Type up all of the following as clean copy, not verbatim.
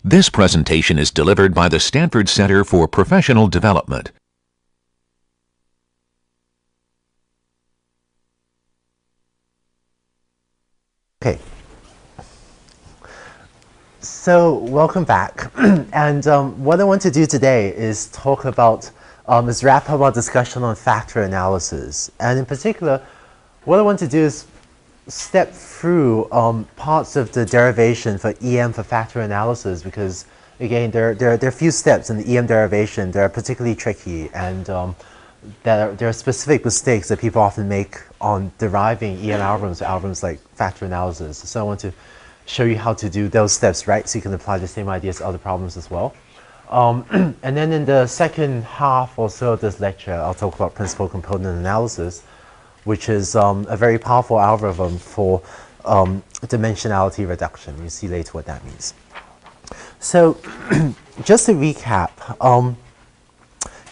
This presentation is delivered by the Stanford Center for Professional Development. Okay, so welcome back. And what I want to do today is talk about, is wrap up our discussion on factor analysis. And in particular, what I want to do is step through parts of the derivation for EM for factor analysis, because again, there are a few steps in the EM derivation that are particularly tricky, and there are specific mistakes that people often make on deriving EM algorithms or algorithms like factor analysis. So I want to show you how to do those steps right, so you can apply the same ideas to other problems as well. And then in the second half or so of this lecture, I'll talk about principal component analysis, which is a very powerful algorithm for dimensionality reduction. You'll see later what that means. So just to recap,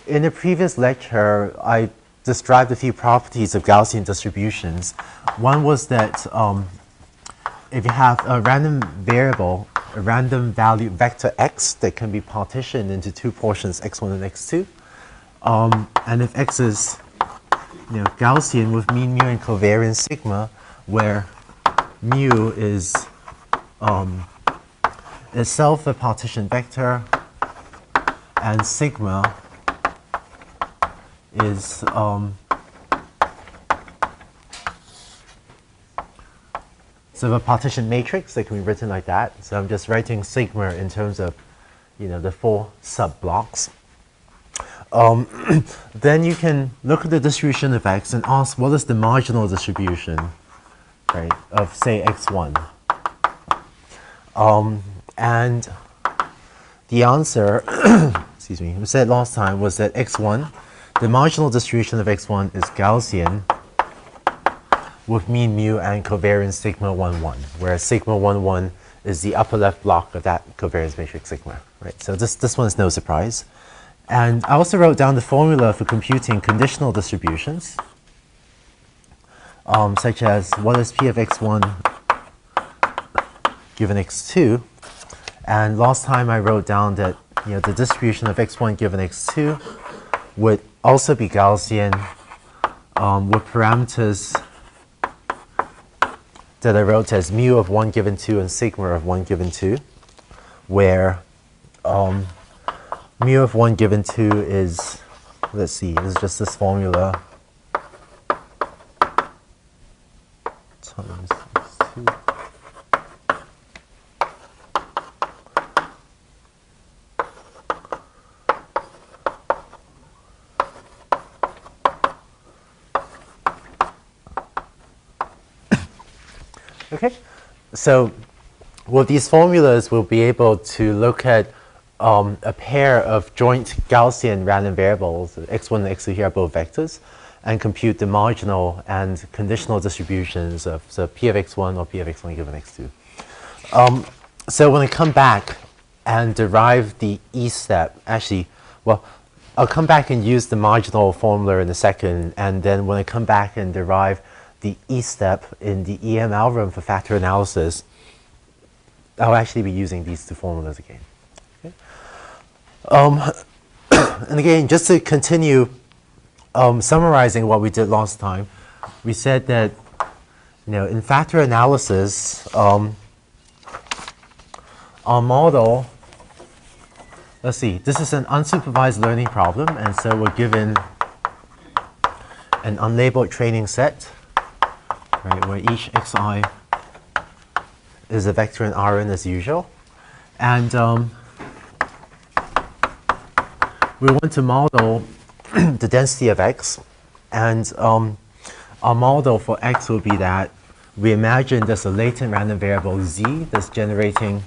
in the previous lecture, I described a few properties of Gaussian distributions. One was that if you have a random variable, a random value vector x that can be partitioned into two portions, x1 and x2, and if x is Gaussian with mean mu and covariance sigma, where mu is itself a partition vector, and sigma is sort of a partition matrix that can be written like that. So I'm just writing sigma in terms of the four sub-blocks. Then you can look at the distribution of x and ask what is the marginal distribution, right, of say x1. And the answer, excuse me, we said last time was that x1, the marginal distribution of x1 is Gaussian with mean mu and covariance sigma 1, 1, where sigma 1, 1 is the upper left block of that covariance matrix sigma, right? So this one is no surprise. And I also wrote down the formula for computing conditional distributions, such as what is p of x1 given x2. And last time I wrote down that the distribution of x1 given x2 would also be Gaussian with parameters that I wrote as mu of 1 given 2 and sigma of 1 given 2, where mu of 1 given 2 is, let's see, is just this formula times x2. Okay, so with these formulas, we'll be able to look at a pair of joint Gaussian random variables, x1 and x2 here are both vectors, and compute the marginal and conditional distributions of p of x1 or p of x1 given x2. So when I come back and derive the E step, actually, well, I'll come back and use the marginal formula in a second, and then when I come back and derive the E step in the EM algorithm for factor analysis, I'll actually be using these two formulas again. Okay? And again, just to continue summarizing what we did last time, we said that in factor analysis, our model, let's see, this is an unsupervised learning problem, and so we're given an unlabeled training set, right, where each xi is a vector in Rn as usual. And we want to model the density of x. And our model for x will be that we imagine there's a latent random variable z that's generating,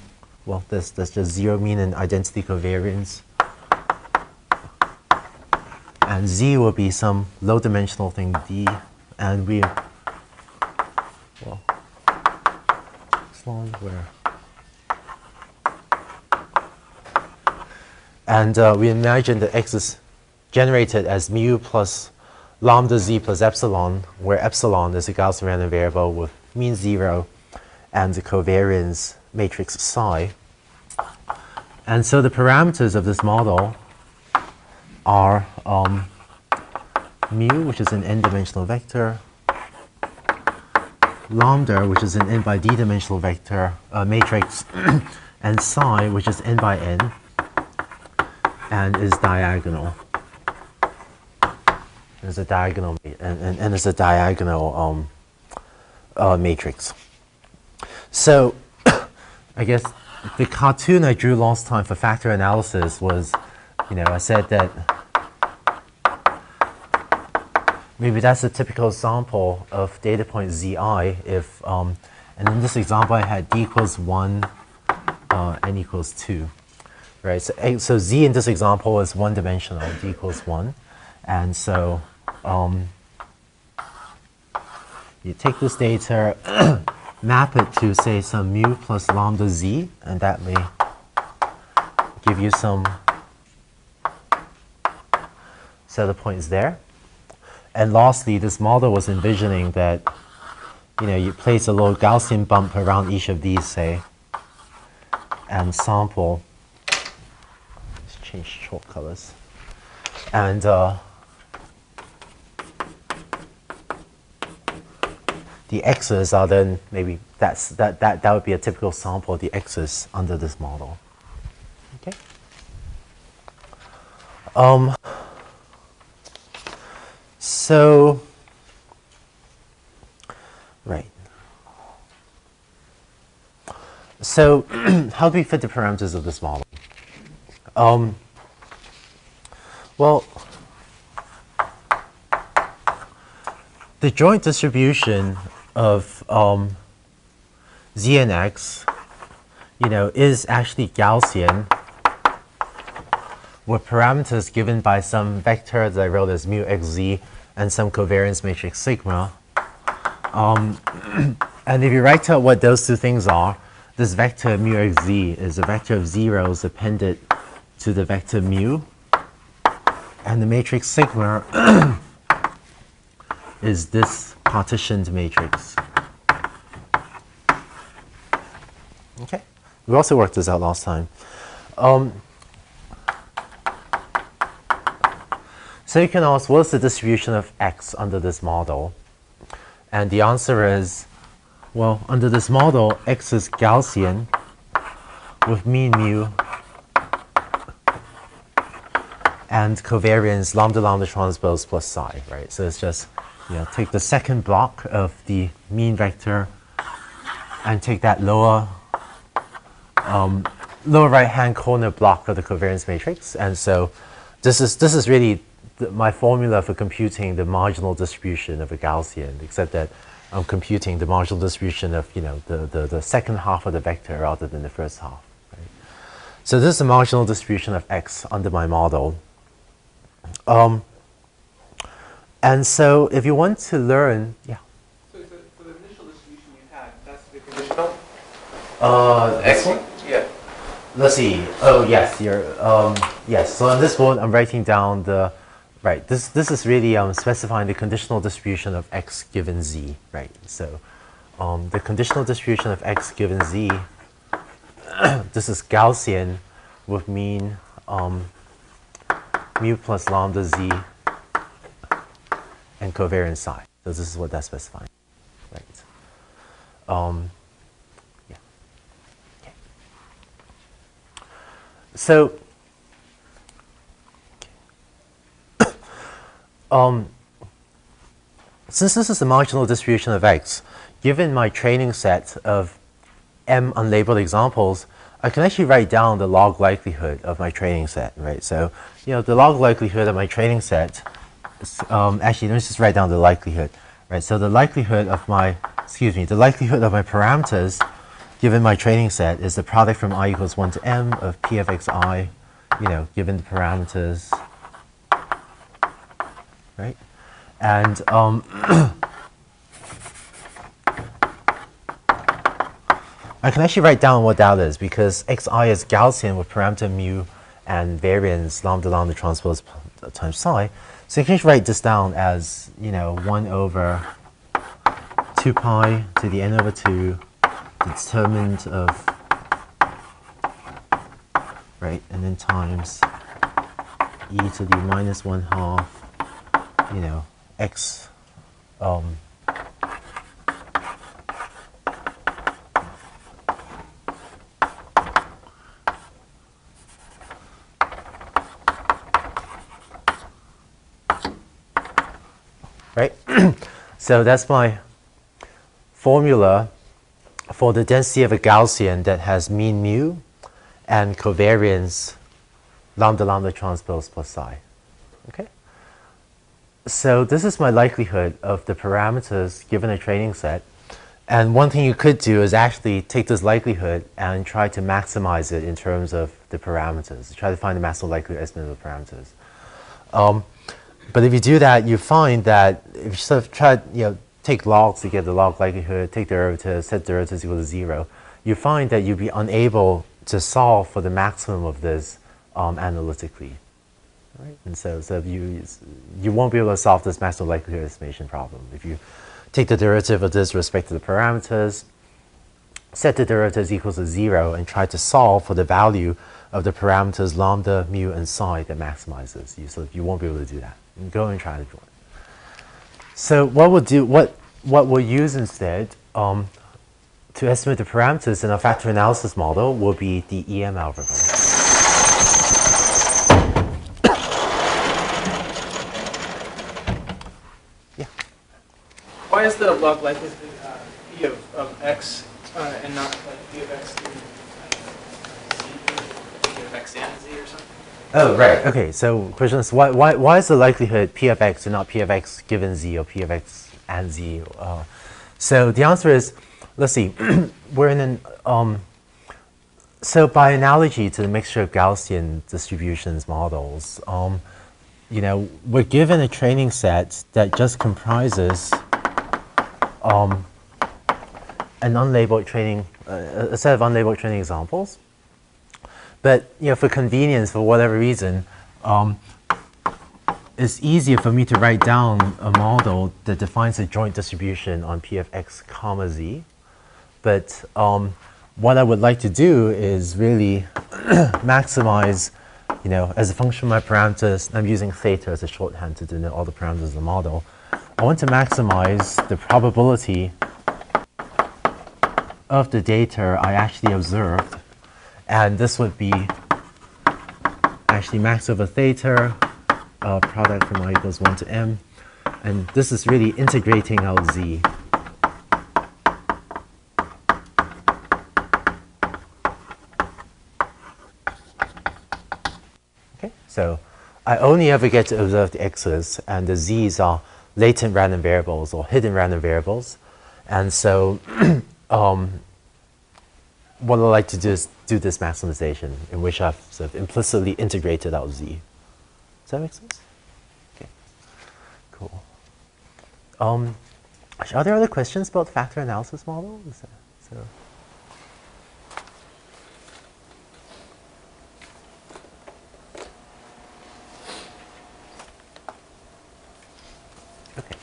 well, that's just zero mean and identity covariance. And z will be some low dimensional thing d. And we, well, where? And we imagine that x is generated as mu plus lambda z plus epsilon, where epsilon is a Gaussian random variable with mean 0 and the covariance matrix psi. And so the parameters of this model are mu, which is an n-dimensional vector, lambda, which is an n by d-dimensional vector matrix, and psi, which is n by n, and is diagonal. Is a diagonal and is a diagonal matrix. So, I guess the cartoon I drew last time for factor analysis was, I said that maybe that's a typical sample of data point zi if, and in this example I had d equals 1, n equals 2, right? So z in this example is one-dimensional, d equals 1, and so you take this data, map it to, say, some mu plus lambda z, and that may give you some set of points there. And lastly, this model was envisioning that, you place a little Gaussian bump around each of these, say, and sample. Let's change chalk colors. And the x's are then maybe that would be a typical sample of the x's under this model. Okay. So, right. So, how do we fit the parameters of this model? Well, the joint distribution of z and x, is actually Gaussian with parameters given by some vector that I wrote as mu xz and some covariance matrix sigma. And if you write out what those two things are, this vector mu xz is a vector of zeros appended to the vector mu, and the matrix sigma is this partitioned matrix. Okay, we also worked this out last time. So you can ask, what's the distribution of x under this model? And the answer is, well, under this model, x is Gaussian with mean mu and covariance lambda lambda transpose plus psi, right? So it's just, take the second block of the mean vector and take that lower right-hand corner block of the covariance matrix. And so this is really my formula for computing the marginal distribution of a Gaussian, except that I'm computing the marginal distribution of the second half of the vector rather than the first half. Right? So this is the marginal distribution of x under my model. And so if you want to learn, yeah. So for the initial distribution you had, that's the conditional? This one? Yeah. Let's see. Oh, yes. Yes. So on this board, I'm writing down the, right. This is really specifying the conditional distribution of x given z, right? So the conditional distribution of x given z, this is Gaussian with mean mu plus lambda z and covariance psi. So this is what that's specifying, right? Yeah. Okay. So, since this is the marginal distribution of x, given my training set of m unlabeled examples, I can actually write down the log likelihood of my training set, right? So, the log likelihood of my training set, actually, let me just write down the likelihood, right? So the likelihood of my, the likelihood of my parameters given my training set is the product from I equals 1 to m of p of xi, given the parameters, right? And I can actually write down what that is because xi is Gaussian with parameter mu and variance lambda lambda transpose times psi. So you can just write this down as, 1 over 2 pi to the n over 2, the determinant of, right, and then times e to the minus 1/2, x, right? So that's my formula for the density of a Gaussian that has mean mu and covariance lambda lambda transpose plus psi. Okay? So this is my likelihood of the parameters given a training set. And one thing you could do is actually take this likelihood and try to maximize it in terms of the parameters. Try to find the maximum likelihood estimate of the parameters. But if you do that, you find that if you sort of try, take logs to get the log likelihood, take derivatives, set derivatives equal to 0, you find that you'll be unable to solve for the maximum of this analytically. Right? And so you won't be able to solve this maximum likelihood estimation problem. If you take the derivative of this with respect to the parameters, set the derivatives equals to 0, and try to solve for the value of the parameters lambda, mu, and psi that maximizes. You won't be able to do that. And go and try to do it. So what we'll use instead to estimate the parameters in a factor analysis model will be the EM algorithm. Yeah. Why is the log likelihood p of x and not like p of x given z, p of x and z or something? Oh, right. Okay. So question is why is the likelihood p of x and not p of x given z or p of x and z? So the answer is, let's see, we're in an so by analogy to the mixture of Gaussian distributions models, we're given a training set that just comprises an unlabeled training, a set of unlabeled training examples. But for convenience, for whatever reason, it's easier for me to write down a model that defines a joint distribution on p of x comma z. But what I would like to do is really maximize, as a function of my parameters, I'm using theta as a shorthand to denote all the parameters of the model. I want to maximize the probability of the data I actually observed. And this would be actually max over theta, product from I equals 1 to m. And this is really integrating out z. Okay, so I only ever get to observe the x's, and the z's are latent random variables or hidden random variables. And so what I like to do is do this maximization in which I've sort of implicitly integrated out z. Does that make sense? Okay, cool. Are there other questions about the factor analysis model? Okay.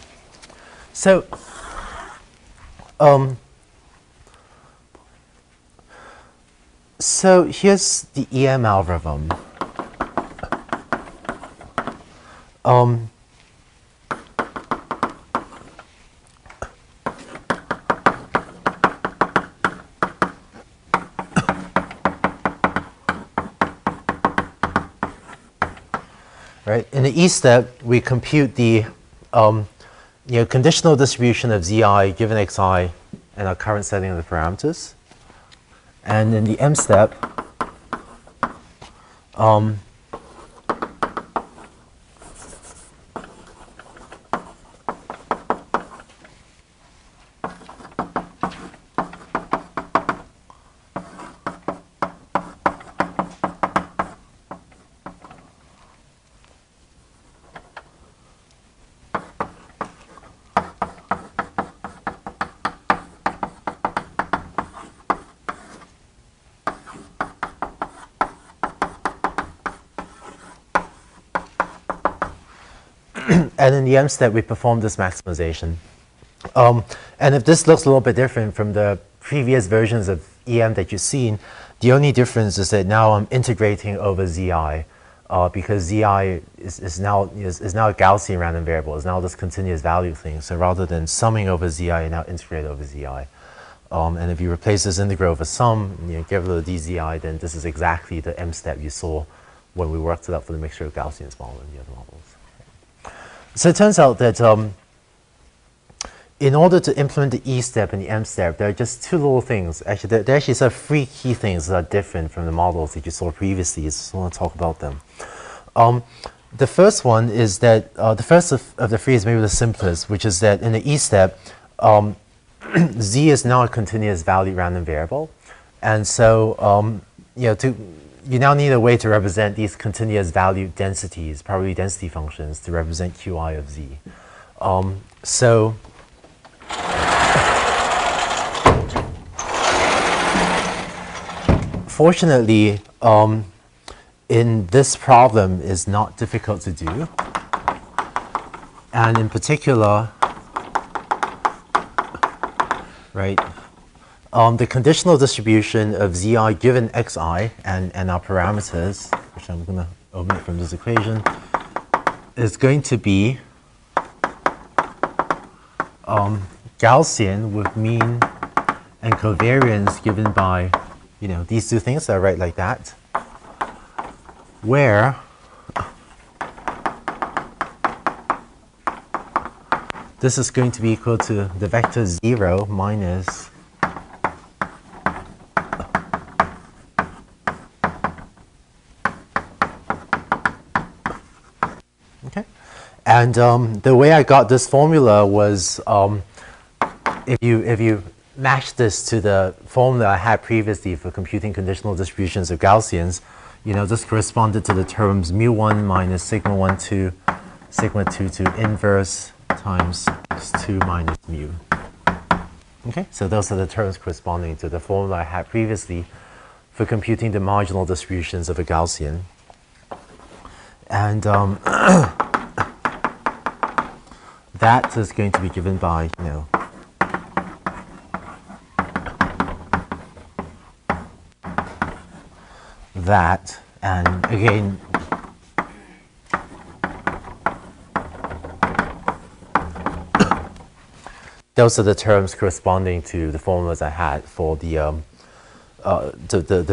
So here's the EM algorithm. Right. In the E step, we compute the conditional distribution of Zi given Xi and our current setting of the parameters. And in the M step, and in the M step, we perform this maximization. And if this looks a little bit different from the previous versions of EM that you've seen, the only difference is that now I'm integrating over ZI, because ZI is now a Gaussian random variable. It's now this continuous value thing. So rather than summing over ZI, I now integrate over ZI. And if you replace this integral over sum, get rid of the dZi, then this is exactly the M step you saw when we worked it out for the mixture of Gaussians model and the other models. So it turns out that in order to implement the E step and the M step, there are just two little things. Actually, there are actually sort of three key things that are different from the models that you saw previously. So I want to talk about them. The first one is that the first of the three is maybe the simplest, which is that in the E step, Z is now a continuous value random variable. And so, you now need a way to represent these continuous value densities, probability density functions, to represent Qi of Z. So fortunately, in this problem is not difficult to do. And in particular, right, the conditional distribution of Zi given Xi and our parameters, which I'm going to omit from this equation, is going to be Gaussian with mean and covariance given by, these two things that I write like that, where this is going to be equal to the vector 0 minus okay. And the way I got this formula was if you match this to the formula I had previously for computing conditional distributions of Gaussians, this corresponded to the terms mu1 minus sigma1 to sigma2 to inverse times x2 minus mu. Okay, so those are the terms corresponding to the formula I had previously for computing the marginal distributions of a Gaussian. And that is going to be given by, that, and again, those are the terms corresponding to the formulas I had for the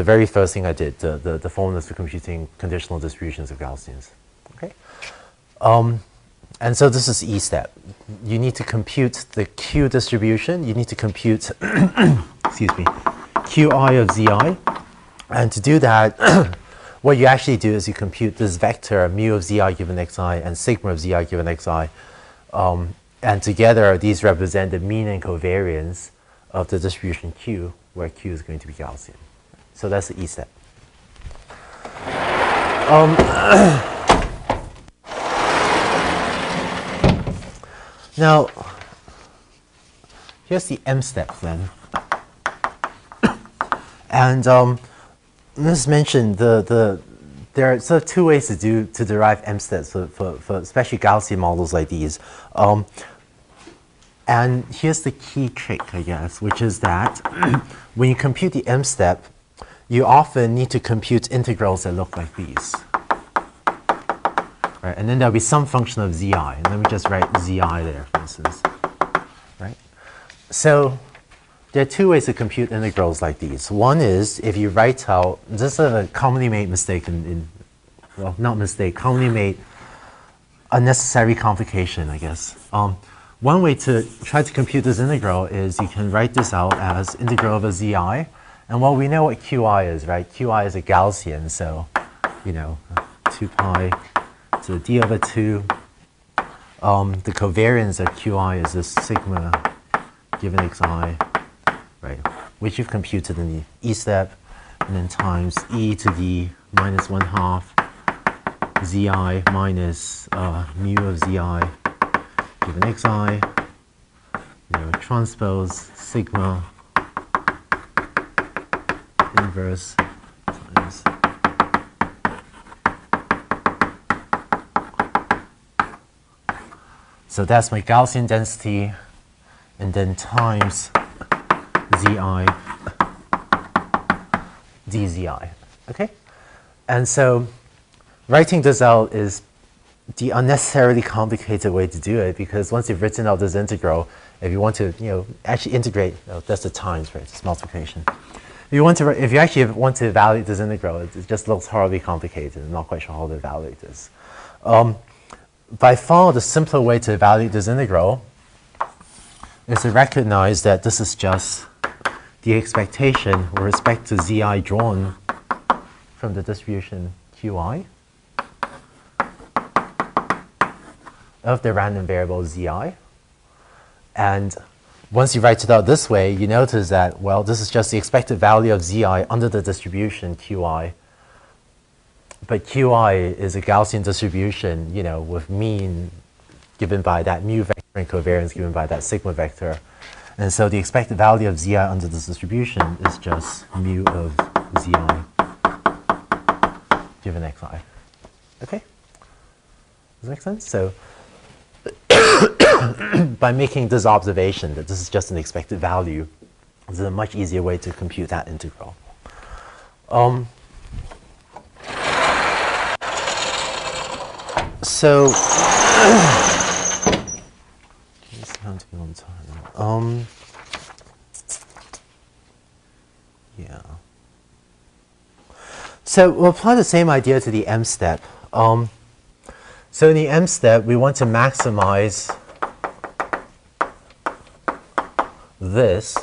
very first thing I did, the formulas for computing conditional distributions of Gaussians. Okay, and so this is E step. You need to compute the Q distribution. You need to compute, excuse me, Qi of Zi. And to do that, what you actually do is you compute this vector mu of Zi given Xi and sigma of Zi given Xi. And together, these represent the mean and covariance of the distribution Q, where Q is going to be Gaussian. So that's the E step. Now, here's the M step then. And let's mention there are sort of two ways to derive M steps for especially Gaussian models like these. And here's the key trick, I guess, which is that when you compute the M step, you often need to compute integrals that look like these. Right? And then there'll be some function of Zi. And let me just write Zi there, for instance. Right? So there are two ways to compute integrals like these. One is if you write out, this is a commonly made mistake well, not mistake, commonly made unnecessary complication, I guess. One way to try to compute this integral is you can write this out as integral over Zi. And well, we know what Qi is, right? Qi is a Gaussian, so, 2 pi to the d over 2. The covariance of Qi is this sigma given Xi, right? Which you've computed in the E step, and then times e to the minus 1/2 Zi minus mu of Zi given Xi, transpose sigma inverse times So that's my Gaussian density, and then times Zi dZi. Okay? And so writing this out is the unnecessarily complicated way to do it, because once you've written out this integral, if you want to, actually integrate, that's the times, right? It's multiplication. If you actually want to evaluate this integral, it just looks horribly complicated. I'm not quite sure how to evaluate this. By far, the simpler way to evaluate this integral is to recognize that this is just the expectation with respect to Zi drawn from the distribution Qi of the random variable Zi. And once you write it out this way, you notice that, well, this is just the expected value of Zi under the distribution Qi. But Qi is a Gaussian distribution, with mean given by that mu vector and covariance given by that sigma vector. And so the expected value of Zi under this distribution is just mu of Zi given Xi. Okay? Does that make sense? So by making this observation that this is just an expected value, this is a much easier way to compute that integral. So just counting on time. Yeah. So we'll apply the same idea to the M step. So in the M step, we want to maximize this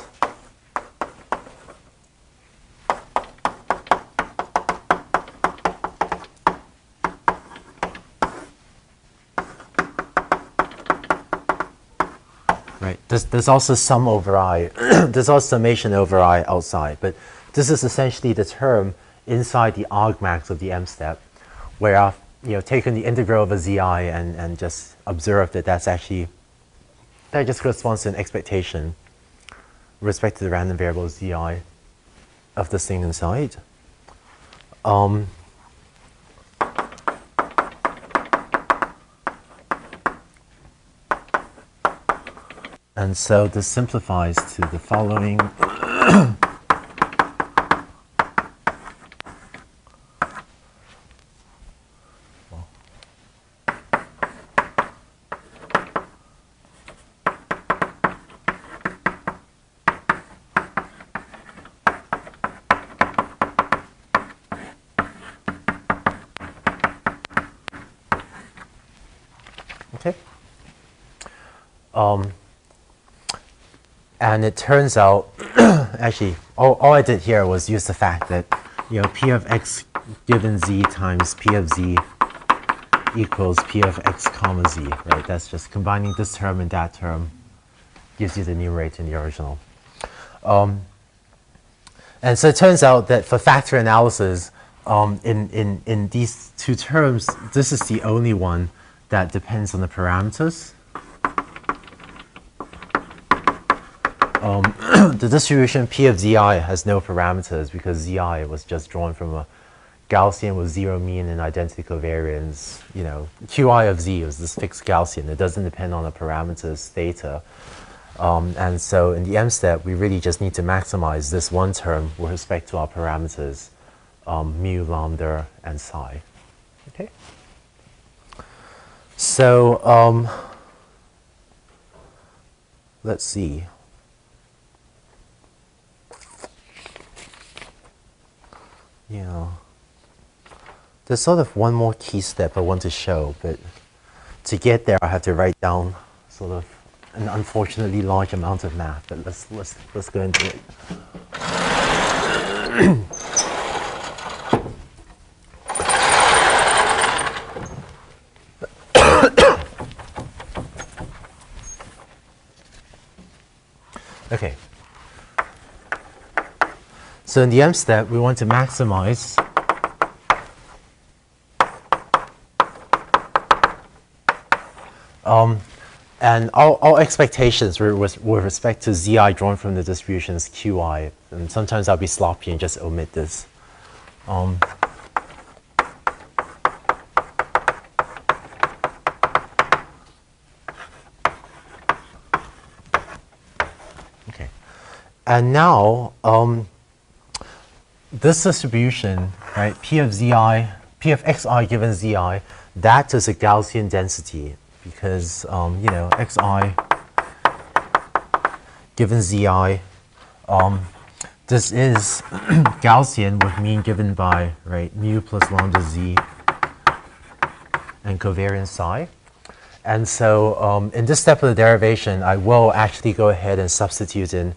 right. There's also sum over I. There's also summation over I outside, but this is essentially the term inside the argmax of the M step, where I've taken the integral of a Zi and just observed that that just corresponds to an expectation with respect to the random variable Zi of this thing inside. And so this simplifies to the following. Okay. And it turns out, actually, all I did here was use the fact that, P of x given z times P of z equals P of x comma z, right? That's just combining this term and that term gives you the numerator in the original. And so it turns out that for factor analysis, in these two terms, this is the only one that depends on the parameters. The distribution P of Zi has no parameters because Zi was just drawn from a Gaussian with zero mean and identity covariance. Qi of Z is this fixed Gaussian. It doesn't depend on the parameters theta. And so in the M step, we really just need to maximize this one term with respect to our parameters, mu, lambda, and psi. Okay. So let's see. Yeah. There's sort of one more key step I want to show, but to get there, I have to write down sort of an unfortunately large amount of math. But let's go into it. Okay. So in the M step, we want to maximize and all expectations with respect to Zi drawn from the distributions Qi. And sometimes I'll be sloppy and just omit this. And now, this distribution, right, P of xi given zi, that is a Gaussian density because, you know, xi given zi, this is Gaussian with mean given by, right, mu plus lambda z and covariance psi. And so in this step of the derivation, I will actually go ahead and substitute in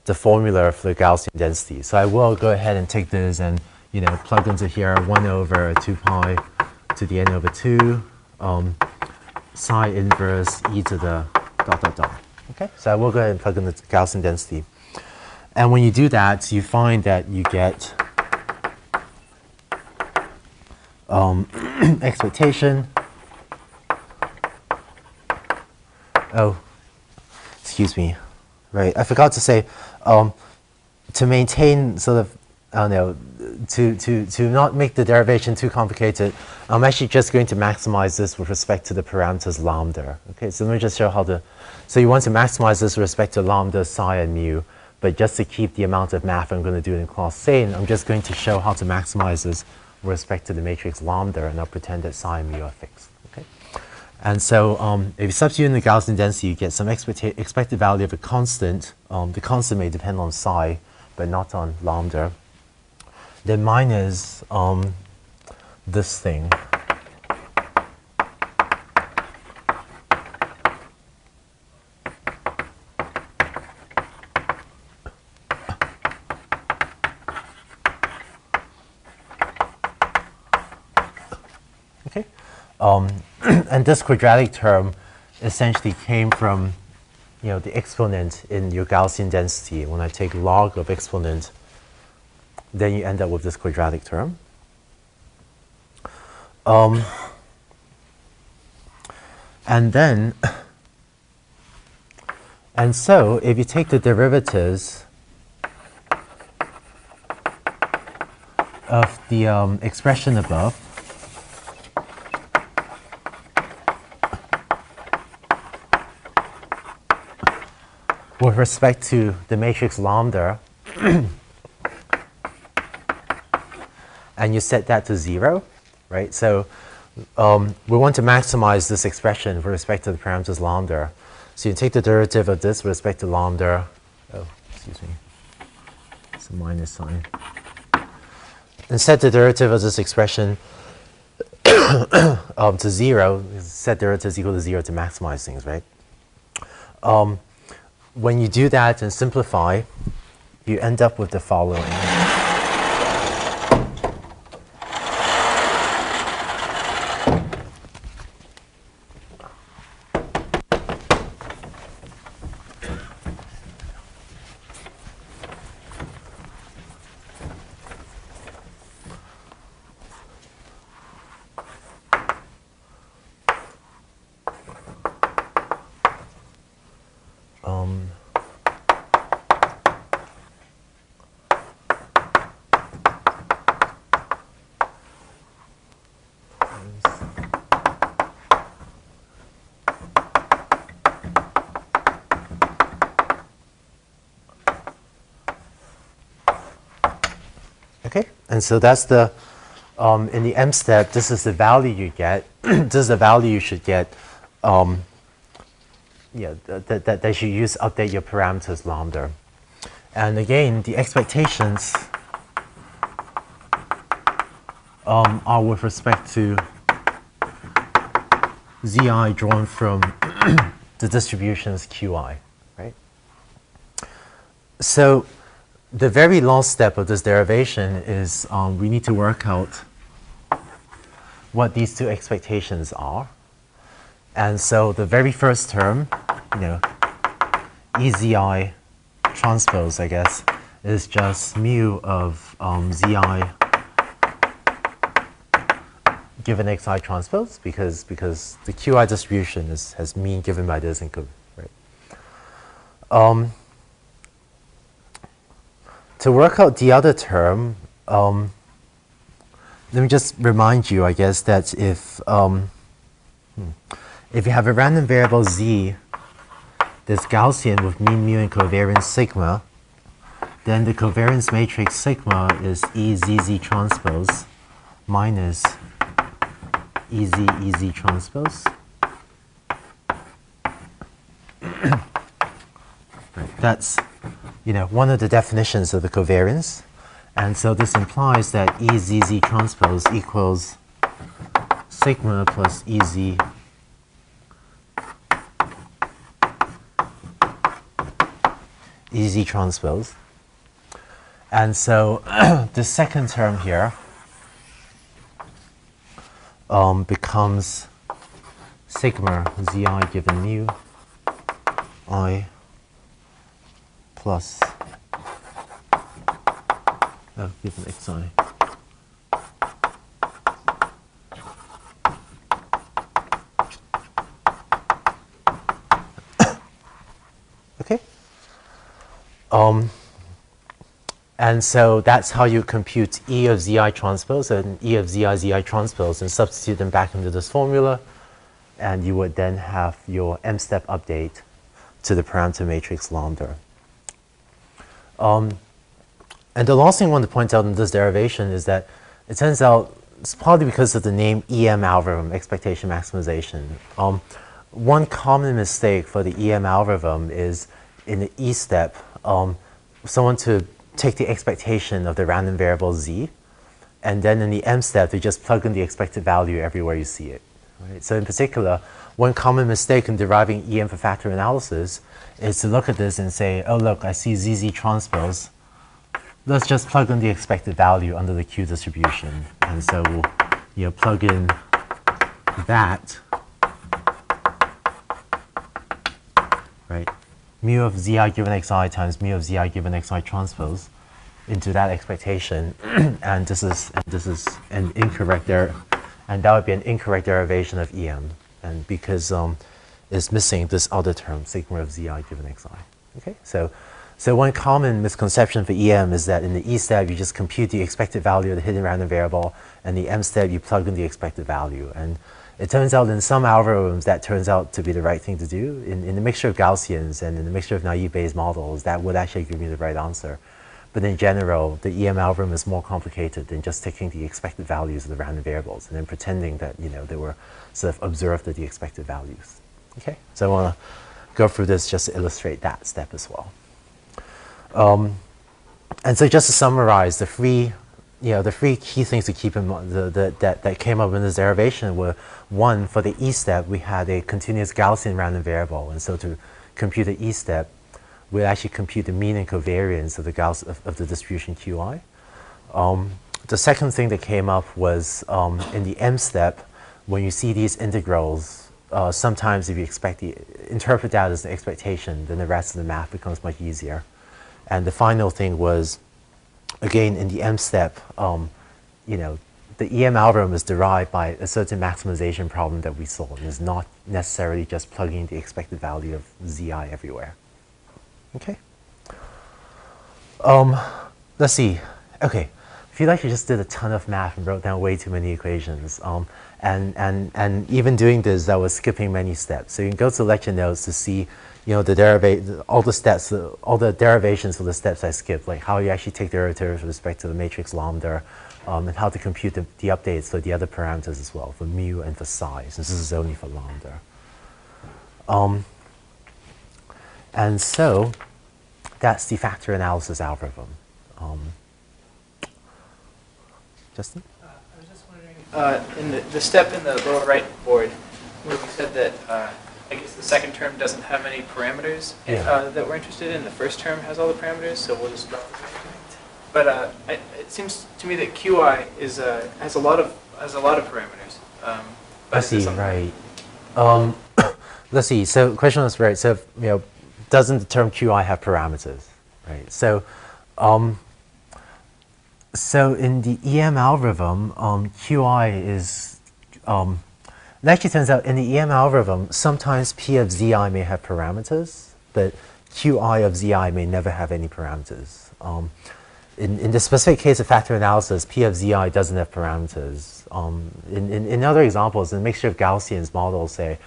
the formula for the Gaussian density. So I will go ahead and take this and, you know, plug into here 1 over 2 pi to the n over 2 psi inverse e to the dot dot dot. Okay, so I will go ahead and plug in the Gaussian density. And when you do that, you find that you get expectation. Oh, excuse me. Right, I forgot to say, to maintain sort of, I don't know, to not make the derivation too complicated, I'm actually just going to maximize this with respect to the parameters lambda. Okay, so let me just show how to, so you want to maximize this with respect to lambda, psi, and mu, but just to keep the amount of math I'm going to do in class sane, I'm just going to show how to maximize this with respect to the matrix lambda, and I'll pretend that psi and mu are fixed. Okay, and so if you substitute in the Gaussian density, you get some expected value of a constant. The constant may depend on psi, but not on lambda. Then minus this thing. Okay, and this quadratic term essentially came from, you know, the exponent in your Gaussian density. When I take log of exponent, then you end up with this quadratic term. And then, and so if you take the derivatives of the expression above, with respect to the matrix lambda, and you set that to 0, right? So we want to maximize this expression with respect to the parameters lambda. So you take the derivative of this with respect to lambda. Oh, excuse me. It's a minus sign. And set the derivative of this expression to 0. Set derivatives equal to 0 to maximize things, right? When you do that and simplify, you end up with the following. Okay, and so that's the, in the M step, this is the value you get. This is the value you should get. Yeah, that you use to update your parameters lambda. And again, the expectations are with respect to Zi drawn from the distributions Qi, right? So the very last step of this derivation is we need to work out what these two expectations are. And so the very first term, you know, EZI transpose, I guess, is just mu of Zi given Xi transpose because the Qi distribution has mean given by this and good, right? To work out the other term, let me just remind you, I guess, that if you have a random variable z that's Gaussian with mean, mu, and covariance sigma, then the covariance matrix sigma is EZZ transpose minus EZ transpose. That's, one of the definitions of the covariance. And so this implies that EZZ transpose equals sigma plus EZ transpose. And so the second term here becomes sigma Zi given mu I plus given xi. Okay. And so that's how you compute E of Zi transpose and E of Zi transpose and substitute them back into this formula. And you would then have your m-step update to the parameter matrix lambda. And the last thing I want to point out in this derivation is that it turns out it's partly because of the name EM algorithm, expectation maximization. One common mistake for the EM algorithm is in the E step, someone to take the expectation of the random variable Z, and then in the M step, they just plug in the expected value everywhere you see it. Right? So in particular, one common mistake in deriving EM for factor analysis is to look at this and say, oh, look, I see ZZ transpose. Let's just plug in the expected value under the Q distribution. And so we'll plug in that, right? Mu of Zi given Xi times mu of Zi given Xi transpose into that expectation. and this is an incorrect and that would be an incorrect derivation of EM. And because it's missing this other term, sigma of Zi given Xi. Okay, so one common misconception for EM is that in the E step, you just compute the expected value of the hidden random variable, and the M step, you plug in the expected value. And it turns out in some algorithms, that turns out to be the right thing to do. In the mixture of Gaussians and in the mixture of naive Bayes models, that would actually give me the right answer. But in general, the EM algorithm is more complicated than just taking the expected values of the random variables and then pretending that they were sort of observed at the expected values. Okay, so I want to go through this just to illustrate that step as well. And so just to summarize, the three key things to keep in mind that came up in this derivation were, one, for the E step, we had a continuous Gaussian random variable. And so to compute the E step, we actually compute the mean and covariance of the of the distribution Qi. The second thing that came up was in the M step, when you see these integrals, sometimes if you interpret that as an expectation, then the rest of the math becomes much easier. And the final thing was, again, in the M step, the EM algorithm is derived by a certain maximization problem that we solve. It's not necessarily just plugging the expected value of Zi everywhere. Okay. Let's see. Okay. I feel like you just did a ton of math and wrote down way too many equations. And even doing this, I was skipping many steps. So you can go to the lecture notes to see all the steps, all the derivations for the steps I skipped, like how you actually take derivatives with respect to the matrix lambda, and how to compute the updates for the other parameters as well, for mu and for psi, since this is only for lambda. And so that's the factor analysis algorithm. Justin? I was just wondering, in the step in the lower right board, where we said that I guess the second term doesn't have any parameters that we're interested in. The first term has all the parameters, so we'll just drop it. But it seems to me that Qi has a lot of parameters. I see, right. Let's see. So the question was right. So doesn't the term Qi have parameters, right? So so in the EM algorithm, Qi is it actually turns out in the EM algorithm, sometimes P of Zi may have parameters, but Qi of Zi may never have any parameters. In the specific case of factor analysis, P of Zi doesn't have parameters. In other examples, in a mixture of Gaussians, models say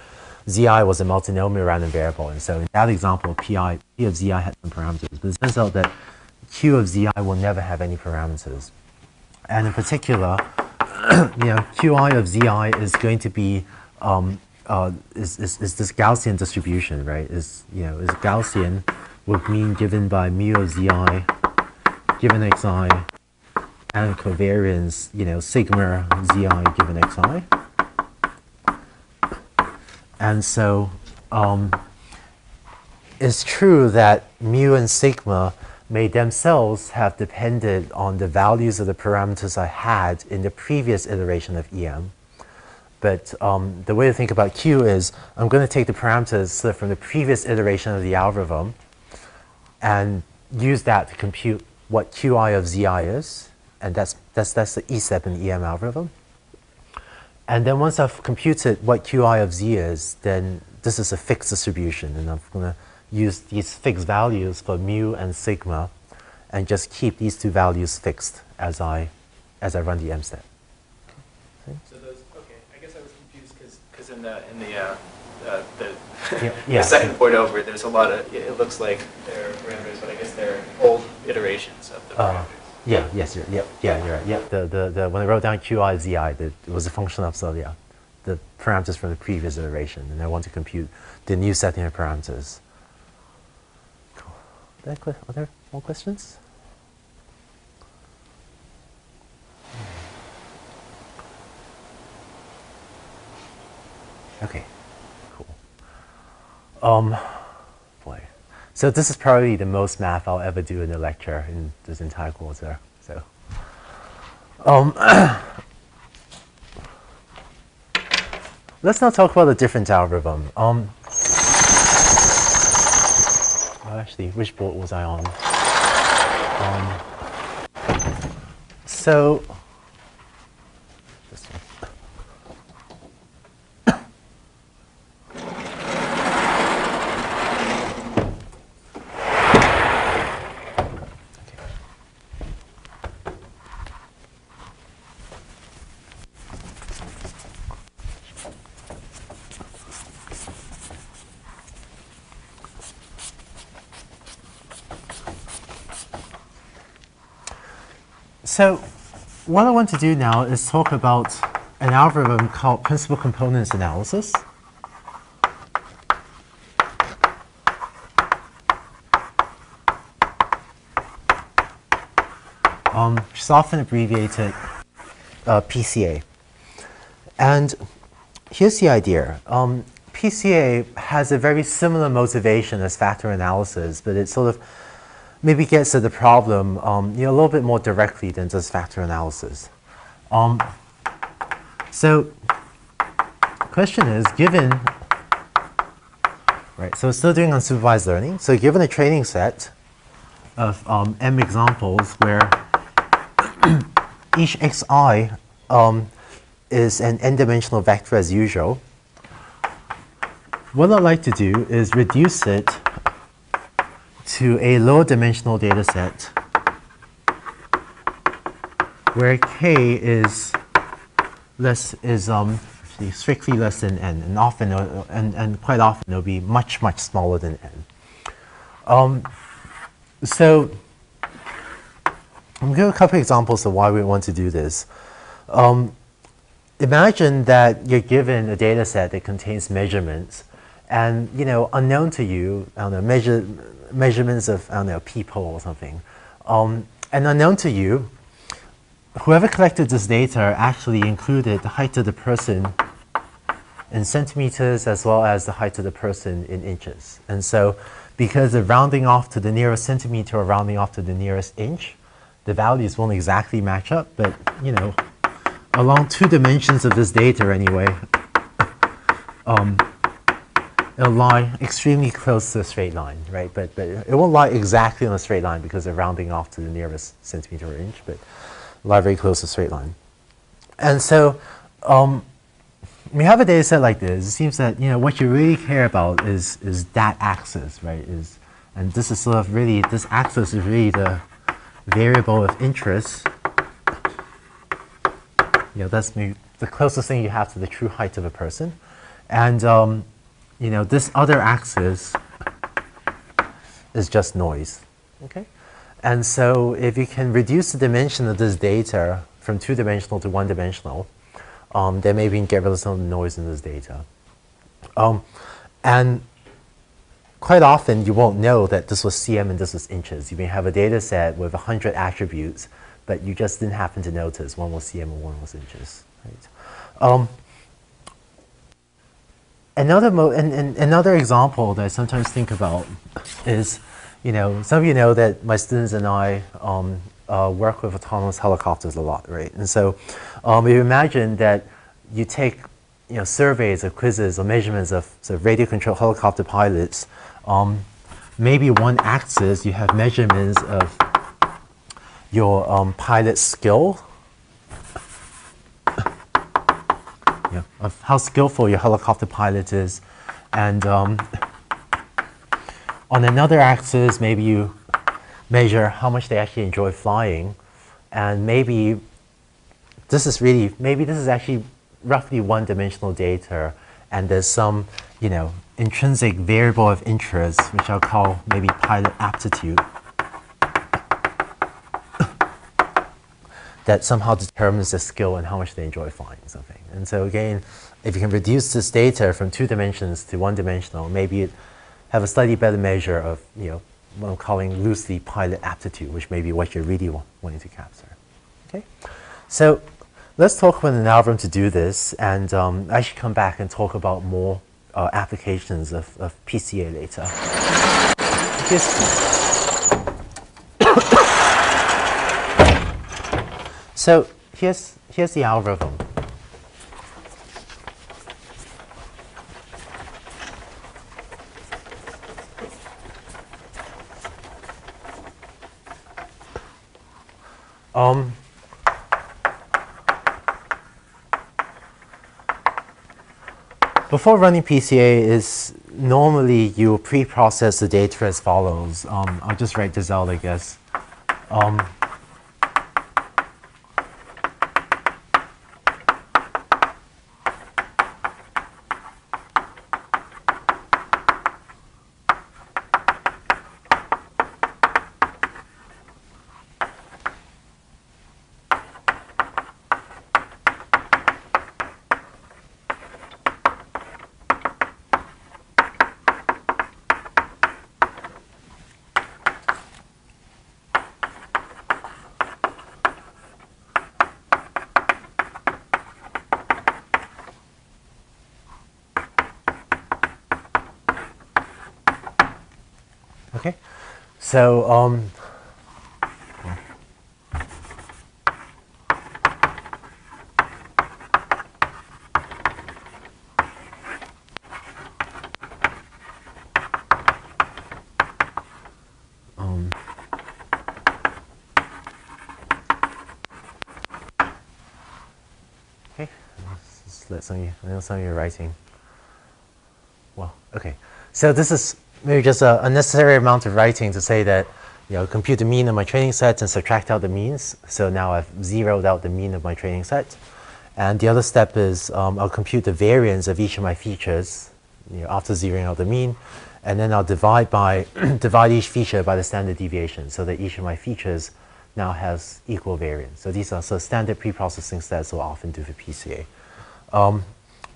Zi was a multinomial random variable, and so in that example, P of Zi had some parameters. But it turns out that Q of zi will never have any parameters. And in particular, Qi of zi is going to be is this Gaussian distribution, right? Is Gaussian with mean given by mu of zi given xi and covariance, sigma zi given xi. And so it's true that mu and sigma may themselves have depended on the values of the parameters I had in the previous iteration of EM. But the way to think about Q is I'm going to take the parameters from the previous iteration of the algorithm and use that to compute what Qi of zi is. And that's the E step in the EM algorithm. And then once I've computed what Qi of z is, then this is a fixed distribution. And I'm going to use these fixed values for mu and sigma and just keep these two values fixed as I run the M step. So those, okay, I guess I was confused because in the Yeah. the second point over, there's a lot of, it looks like they're parameters, but I guess they're old iterations of the parameters. Yeah, yes, you're right. Yeah, when I wrote down Qi of zi, it was a function of the parameters from the previous iteration, and I want to compute the new setting of parameters. Cool. Are there more questions? Okay, cool. Boy. So this is probably the most math I'll ever do in a lecture in this entire quarter. So, let's now talk about a different algorithm. Actually, which board was I on? So. This one. So what I want to do now is talk about an algorithm called principal components analysis. Which is often abbreviated PCA. And here's the idea. PCA has a very similar motivation as factor analysis, but it sort of maybe gets at the problem a little bit more directly than just factor analysis. So the question is, given, right, so we're still doing unsupervised learning. So given a training set of m examples where each xi is an n-dimensional vector as usual, what I'd like to do is reduce it to a lower dimensional data set where k is strictly less than n, and often and quite often it'll be much smaller than n. So I'm going to give a couple of examples of why we want to do this. Imagine that you're given a data set that contains measurements, and unknown to you, I don't know, measurements of, I don't know, people or something. And unknown to you, whoever collected this data actually included the height of the person in centimeters as well as the height of the person in inches. And so because of rounding off to the nearest centimeter or rounding off to the nearest inch, the values won't exactly match up, but along 2 dimensions of this data anyway, it'll lie extremely close to a straight line, right? But it won't lie exactly on a straight line because of rounding off to the nearest centimeter or inch, but lie very close to a straight line. And so we have a data set like this. It seems that what you really care about is that axis, right? And this is sort of really, this axis is really the variable of interest. That's maybe the closest thing you have to the true height of a person. And this other axis is just noise, okay? And so if you can reduce the dimension of this data from two-dimensional to one-dimensional, then maybe you can get rid of some of the noise in this data. And quite often you won't know that this was cm and this was inches. You may have a data set with 100 attributes, but you just didn't happen to notice one was cm and one was inches. Right? Another example that I sometimes think about is, some of you know that my students and I work with autonomous helicopters a lot, right? And so if you imagine that you take surveys or quizzes or measurements of sort of radio-controlled helicopter pilots, maybe one axis you have measurements of your pilot skill, of how skillful your helicopter pilot is, and on another axis maybe you measure how much they actually enjoy flying, and maybe this is actually roughly one-dimensional data, and there's some intrinsic variable of interest, which I'll call maybe pilot aptitude, that somehow determines the skill and how much they enjoy flying something. And so again, if you can reduce this data from two dimensions to one-dimensional, maybe you have a slightly better measure of what I'm calling loosely pilot aptitude, which may be what you're really wanting to capture. Okay, so let's talk about an algorithm to do this, and I should come back and talk about more applications of PCA later. So here's the algorithm. Before running PCA is normally you pre-process the data as follows. I'll just write this out, I guess. Okay, so okay, let's let some of you, I know some of you are writing. Well, okay, so this is maybe just a unnecessary amount of writing to say that, compute the mean of my training set and subtract out the means. So now I've zeroed out the mean of my training set. And the other step is I'll compute the variance of each of my features, after zeroing out the mean. And then I'll divide each feature by the standard deviation so that each of my features now has equal variance. So these are standard pre-processing steps we'll often do for PCA.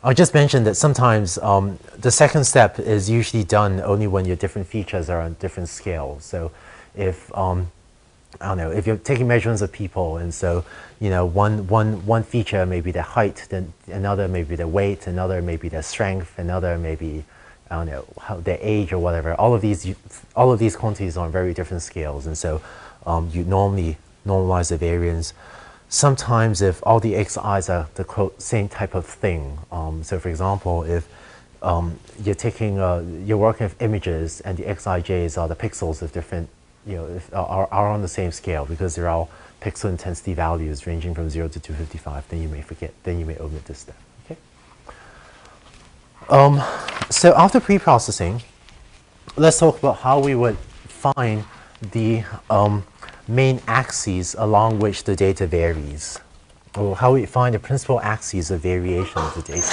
I'll just mention that sometimes the second step is usually done only when your different features are on different scales. So if, I don't know, if you're taking measurements of people, and so, one feature may be their height, then another may be their weight, another may be their strength, another may be, I don't know, their age or whatever. All of these quantities are on very different scales, and so you normally normalize the variance. Sometimes if all the xi's are the quote same type of thing, so for example, if you're working with images and the xij's are the pixels of different, are on the same scale because they're all pixel intensity values ranging from 0 to 255, then you may omit this step. Okay. So after pre-processing, let's talk about how we would find the main axes along which the data varies, or how we find the principal axes of variation of the data.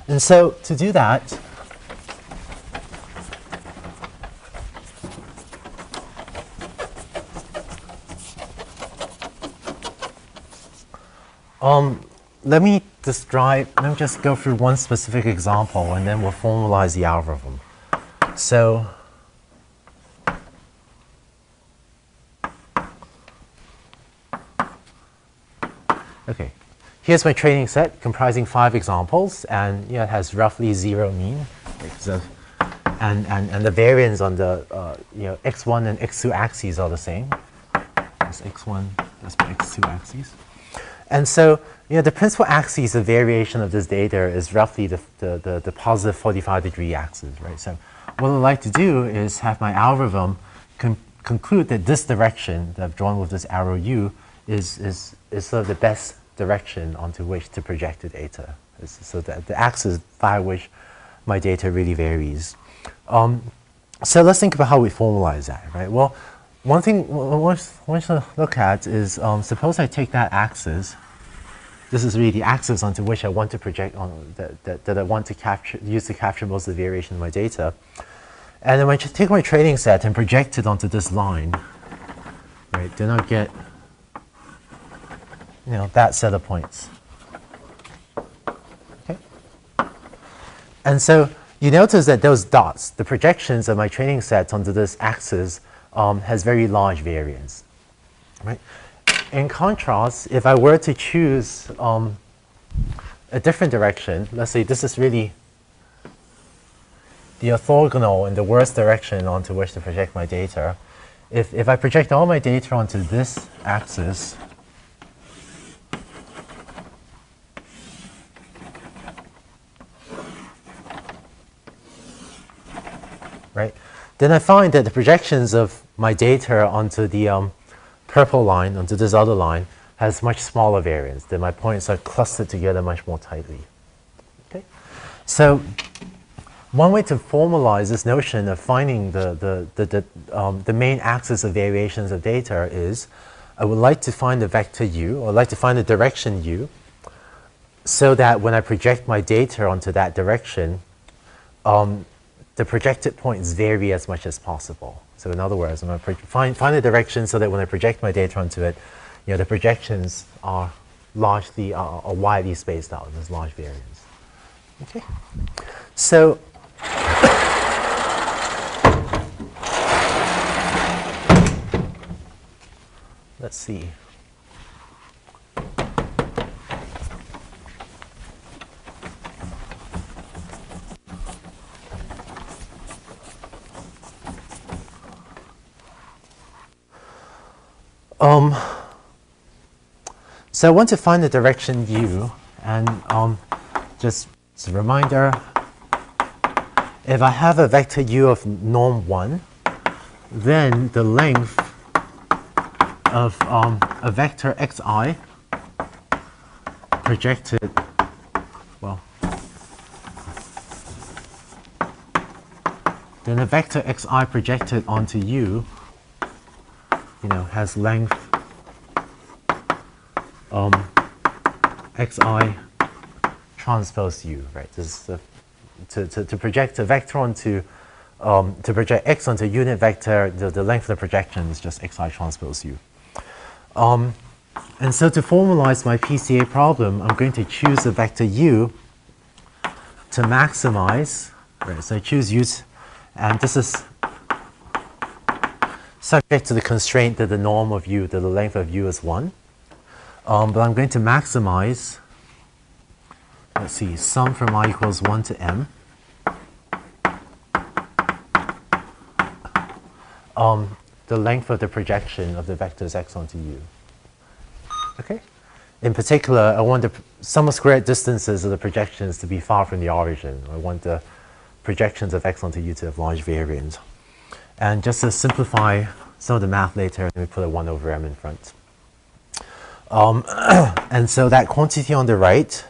And And so to do that, let me just go through one specific example, and then we'll formalize the algorithm. So okay, here's my training set comprising 5 examples, and it has roughly 0 mean, and the variance on the x1 and x2 axes are the same. That's x1, that's my x2 axes. And so, the principal axis of variation of this data is roughly the positive 45-degree axis, right? So what I'd like to do is have my algorithm conclude that this direction that I've drawn with this arrow u is sort of the best direction onto which to project the data. So that the axis via which my data really varies. So let's think about how we formalize that, right? Well, one thing I want to look at is, suppose I take that axis. This is really the axis onto which I want to project on, that I want to use to capture most of the variation in my data. And then when I just take my training set and project it onto this line, right, then I'll get that set of points. Okay. And so you notice that those dots, the projections of my training set onto this axis, has very large variance, right? In contrast, if I were to choose a different direction, let's say this is really the orthogonal and the worst direction onto which to project my data. If I project all my data onto this axis, right, then I find that the projections of my data onto the purple line, onto this other line, has much smaller variance. Then my points are clustered together much more tightly. Okay, so one way to formalize this notion of finding the main axis of variations of data is, I would like to find the vector u, or I'd like to find the direction u, so that when I project my data onto that direction, the projected points vary as much as possible. So in other words, I'm going to find a direction so that when I project my data onto it, the projections are widely spaced out. There's large variance. Okay, so let's see. So I want to find the direction u, and just as a reminder, if I have a vector u of norm 1, then the length of a vector xi projected, well, then a vector xi projected onto u, has length xi transpose u, right? This is to project a vector onto to project x onto a unit vector, the length of the projection is just xi transpose u. And so to formalize my PCA problem, I'm going to choose a vector u to maximize, right? So I choose u, and this is subject to the constraint that the norm of u, that the length of u is 1. But I'm going to maximize, let's see, sum from I equals 1 to m. The length of the projection of the vectors x onto u. Okay? In particular, I want the sum of squared distances of the projections to be far from the origin. I want the projections of x onto u to have large variance. And just to simplify some of the math later, let me put a 1 over m in front. And so that quantity on the right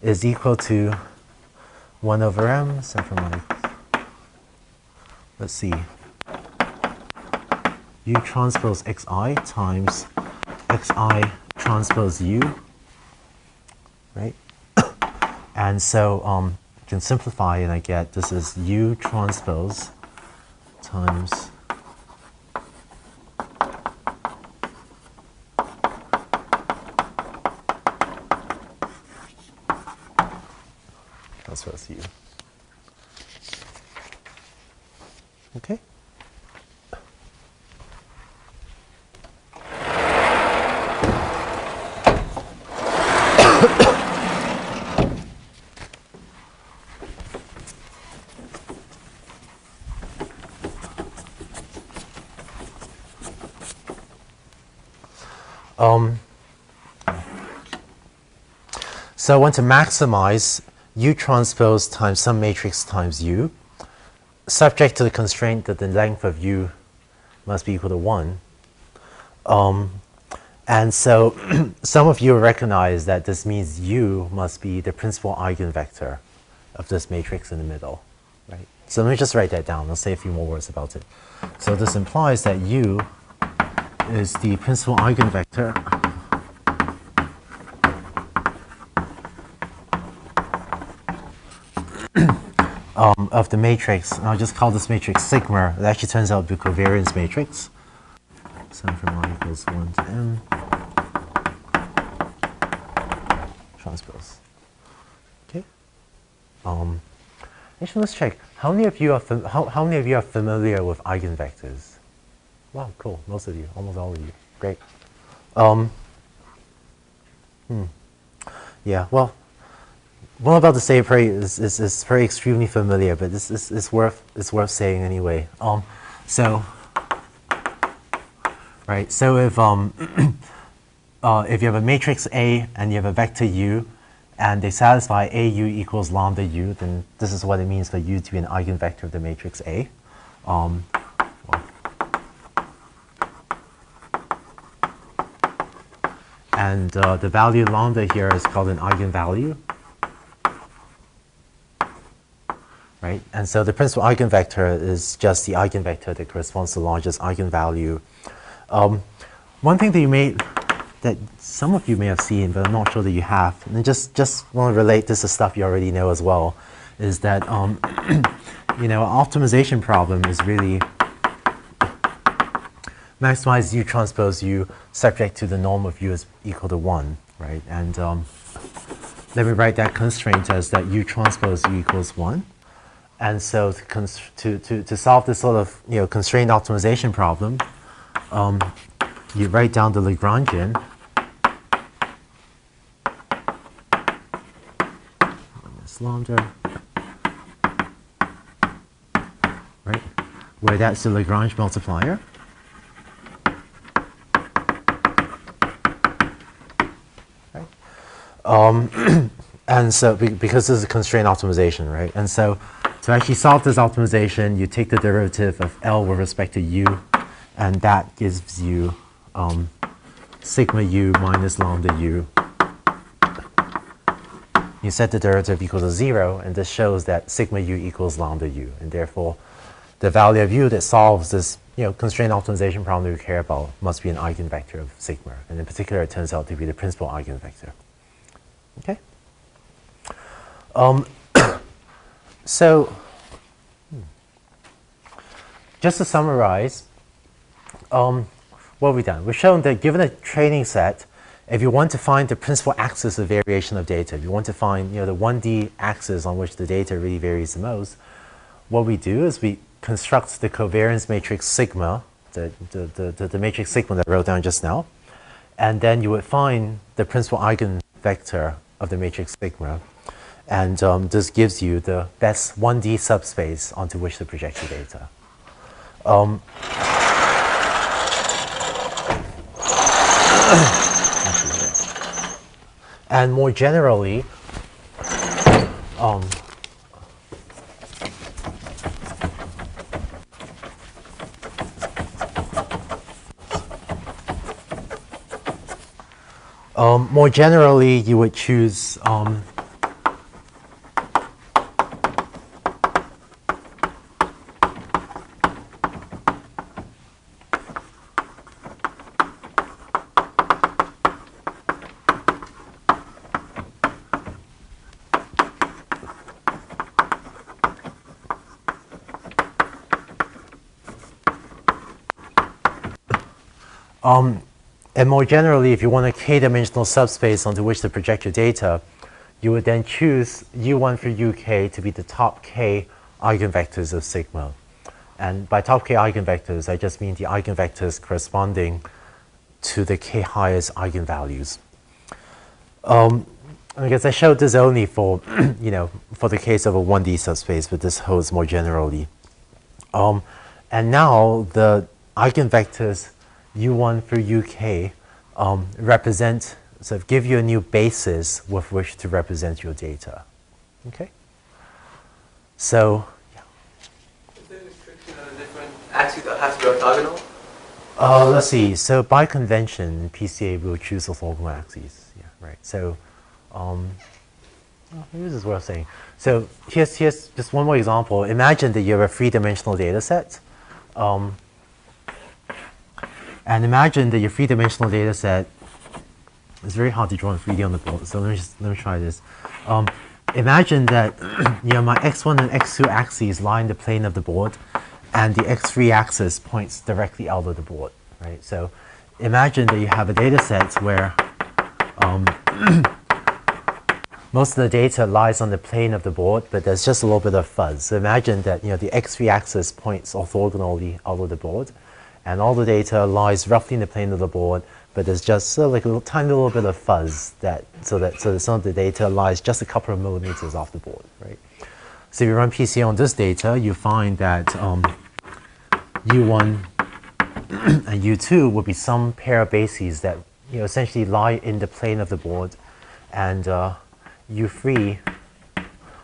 is equal to 1 over m, so from my, let's see, u transpose xi times xi transpose u, right? And so you can simplify and I get this is U transpose times transpose U. Okay. So I want to maximize U transpose times some matrix times U, subject to the constraint that the length of U must be equal to 1. And so some of you recognize that this means U must be the principal eigenvector of this matrix in the middle, right? So let me just write that down. I'll say a few more words about it. So this implies that U is the principal eigenvector of the matrix, and I'll just call this matrix sigma. It actually turns out to be a covariance matrix. So from I equals 1 to m transpose. Okay. Actually, let's check. How many of you are how many of you are familiar with eigenvectors? Wow, cool. Most of you, almost all of you. Great. Yeah. Well. What I'm about to say is very extremely familiar, but this is worth saying anyway. Right. So if you have a matrix A and you have a vector U, and they satisfy AU equals lambda U, then this is what it means for U to be an eigenvector of the matrix A. And the value lambda here is called an eigenvalue. Right? And so the principal eigenvector is just the eigenvector that corresponds to the largest eigenvalue. One thing that some of you may have seen, but I'm not sure that you have, and I just want to relate this to stuff you already know as well, is that you know, an optimization problem is really maximize U transpose U subject to the norm of U is equal to 1, right? And let me write that constraint as that U transpose U equals 1. And so to solve this sort of, you know, constrained optimization problem, you write down the Lagrangian minus lambda, right? Where that's the Lagrange multiplier. Right? And so because this is a constrained optimization, right? And so to actually solve this optimization, you take the derivative of L with respect to U, and that gives you sigma U minus lambda U. You set the derivative equal to 0, and this shows that sigma U equals lambda U, and therefore the value of U that solves this, you know, constrained optimization problem that we care about must be an eigenvector of sigma, and in particular it turns out to be the principal eigenvector. Okay. So, just to summarize, what have we done? We've shown that given a training set, if you want to find the principal axis of variation of data, if you want to find, you know, the 1D axis on which the data really varies the most, what we do is we construct the covariance matrix sigma, the matrix sigma that I wrote down just now, and then you would find the principal eigenvector of the matrix sigma. And this gives you the best 1D subspace onto which to project the data. And more generally, you would choose And more generally, if you want a k-dimensional subspace onto which to project your data, you would then choose U1 through UK to be the top k eigenvectors of sigma. And by top k eigenvectors, I just mean the eigenvectors corresponding to the k highest eigenvalues. I guess I showed this only for, for the case of a 1D subspace, but this holds more generally. And now the eigenvectors U1 through UK represent, sort of give you a new basis with which to represent your data. Okay? So, yeah. Is there a restriction on a different axis that has to be orthogonal? Let's see. So by convention, PCA will choose orthogonal axes. Yeah, right. So, maybe this is worth saying. So here's just one more example. Imagine that you have a three-dimensional data set. And imagine that your three-dimensional data set, it's very hard to draw in 3D on the board, so let me try this. Imagine that my x1 and x2 axes lie in the plane of the board, and the x3 axis points directly out of the board, right? So imagine that you have a data set where most of the data lies on the plane of the board, but there's just a little bit of fuzz. So imagine that the x3 axis points orthogonally out of the board, and all the data lies roughly in the plane of the board, but there's just sort of like a tiny little bit of fuzz so that some of the data lies just a couple of millimeters off the board, right? So if you run PCA on this data, you find that U1 and U2 will be some pair of bases that essentially lie in the plane of the board, and U3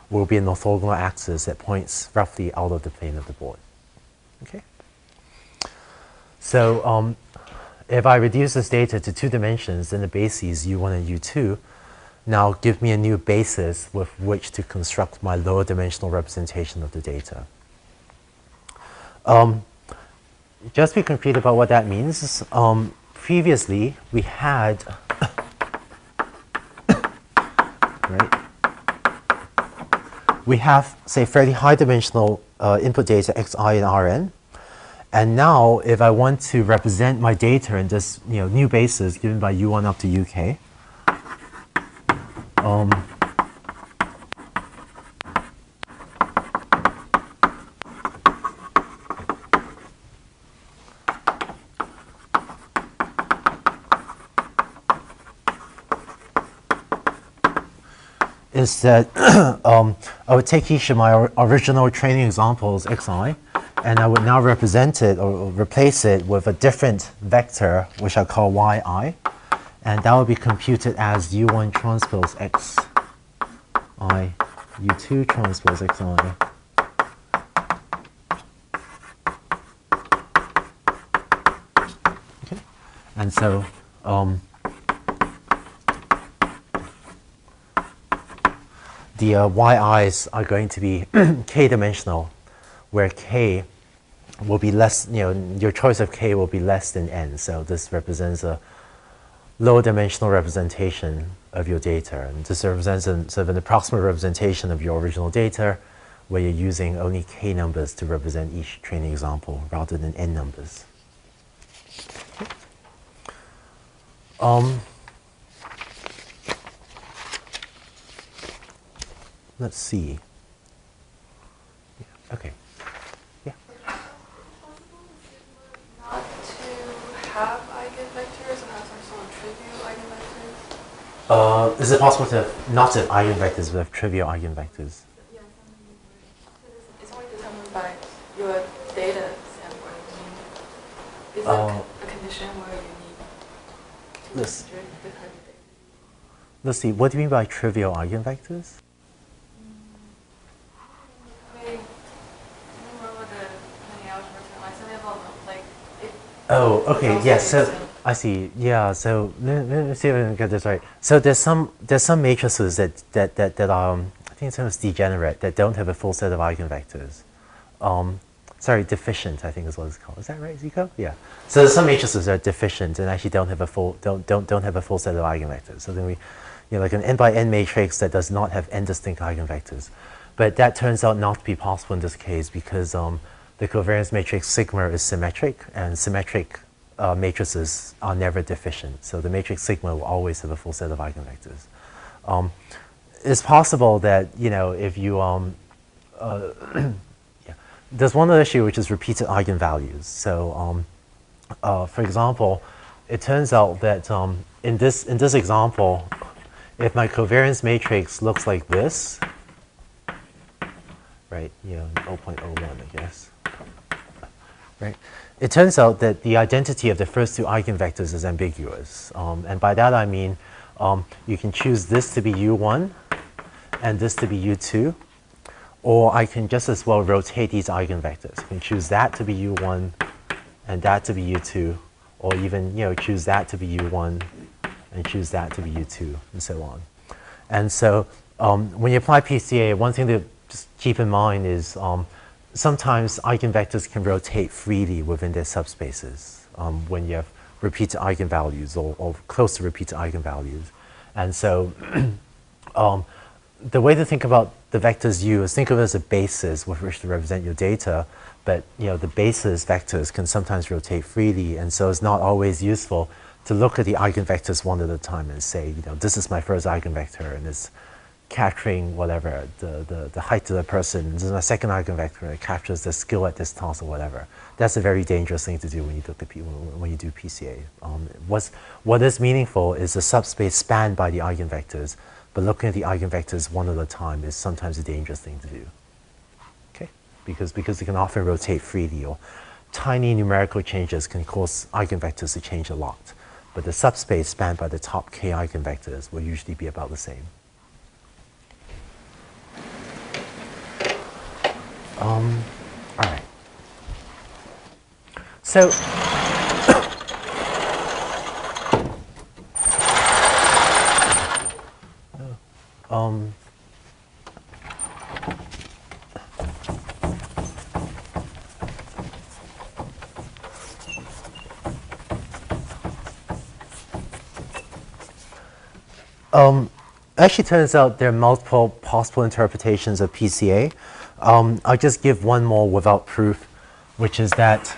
will be an orthogonal axis that points roughly out of the plane of the board. Okay. So if I reduce this data to 2 dimensions, then the bases U1 and U2 now give me a new basis with which to construct my lower dimensional representation of the data. Just to be concrete about what that means, previously we had right? We have, say, fairly high dimensional input data xi and rn. And now, if I want to represent my data in this new basis given by u1 up to uk, is that I would take each of my original training examples xi, and I would now represent it or replace it with a different vector, which I call yi, and that will be computed as u1 transpose x I, u2 transpose xi. Okay, and so the yi's are going to be k-dimensional, where k will be less, your choice of k will be less than n. So this represents a low dimensional representation of your data. And this represents sort of an approximate representation of your original data, where you're using only k numbers to represent each training example rather than n numbers. Let's see. Yeah. Okay. Yeah. Not to have eigenvectors and have some sort of trivial eigenvectors? Is it possible to not have eigenvectors but have trivial eigenvectors? Yeah, it's only determined by your data sampling. Is that a condition where you need to restrict the type of data? Let's see. What do you mean by trivial eigenvectors? Oh, okay, yes. So I see. Yeah. So let me see if I can get this right. So there's some matrices that are I think it's almost degenerate, that don't have a full set of eigenvectors. Sorry, deficient, I think is what it's called. Is that right, Zico? Yeah. So there's some matrices that are deficient and actually don't have a full set of eigenvectors. So then we, like an n by n matrix that does not have n distinct eigenvectors. But that turns out not to be possible in this case because the covariance matrix sigma is symmetric, and symmetric matrices are never deficient. So the matrix sigma will always have a full set of eigenvectors. It's possible that, you know, if you, yeah. There's one other issue which is repeated eigenvalues. So for example, it turns out that in this example, if my covariance matrix looks like this, right, you know, 0.01, I guess, right? It turns out that the identity of the first two eigenvectors is ambiguous. And by that I mean you can choose this to be U1 and this to be U2, or I can just as well rotate these eigenvectors. I can choose that to be U1 and that to be U2, or even, you know, choose that to be U1 and choose that to be U2, and so on. And so when you apply PCA, one thing to just keep in mind is sometimes eigenvectors can rotate freely within their subspaces when you have repeated eigenvalues or close to repeated eigenvalues. And so the way to think about the vectors U is think of it as a basis with which to represent your data, but you know, the basis vectors can sometimes rotate freely, and so it's not always useful to look at the eigenvectors one at a time and say, you know, this is my first eigenvector and it's capturing whatever, the height of the person. This is my second eigenvector, it captures the skill at this task or whatever. That's a very dangerous thing to do when you look at when you do PCA. What is meaningful is the subspace spanned by the eigenvectors, but looking at the eigenvectors one at a time is sometimes a dangerous thing to do. Okay? Because they can often rotate freely, or tiny numerical changes can cause eigenvectors to change a lot. But the subspace spanned by the top k eigenvectors will usually be about the same. All right. So, actually turns out there are multiple possible interpretations of PCA. I'll just give one more without proof, which is that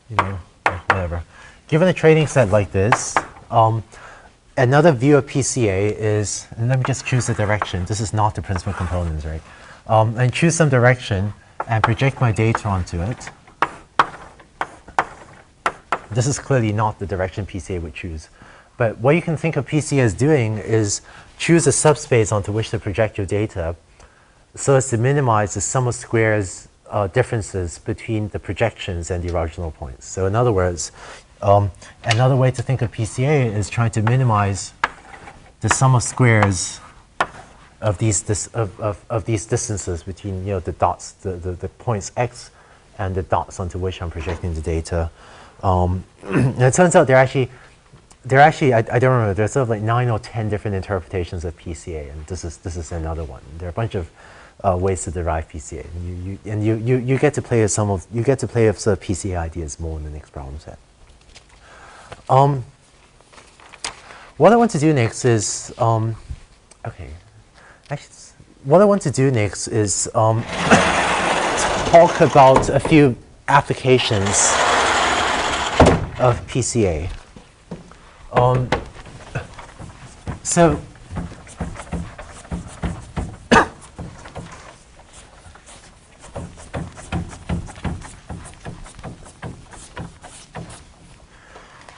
you know, whatever. Given a training set like this, another view of PCA is, and let me just choose the direction. This is not the principal components, right? And choose some direction and project my data onto it. This is clearly not the direction PCA would choose. But what you can think of PCA as doing is choose a subspace onto which to project your data so as to minimize the sum of squares differences between the projections and the original points. So in other words, another way to think of PCA is trying to minimize the sum of squares of these distances between, you know, the dots, the points x and the dots onto which I'm projecting the data. And it turns out there are actually, I don't remember, there's sort of like 9 or 10 different interpretations of PCA, and this is another one. There are a bunch of ways to derive PCA, and you get to play with sort of PCA ideas more in the next problem set. What I want to do next is okay. Actually, what I want to do next is talk about a few applications of PCA. So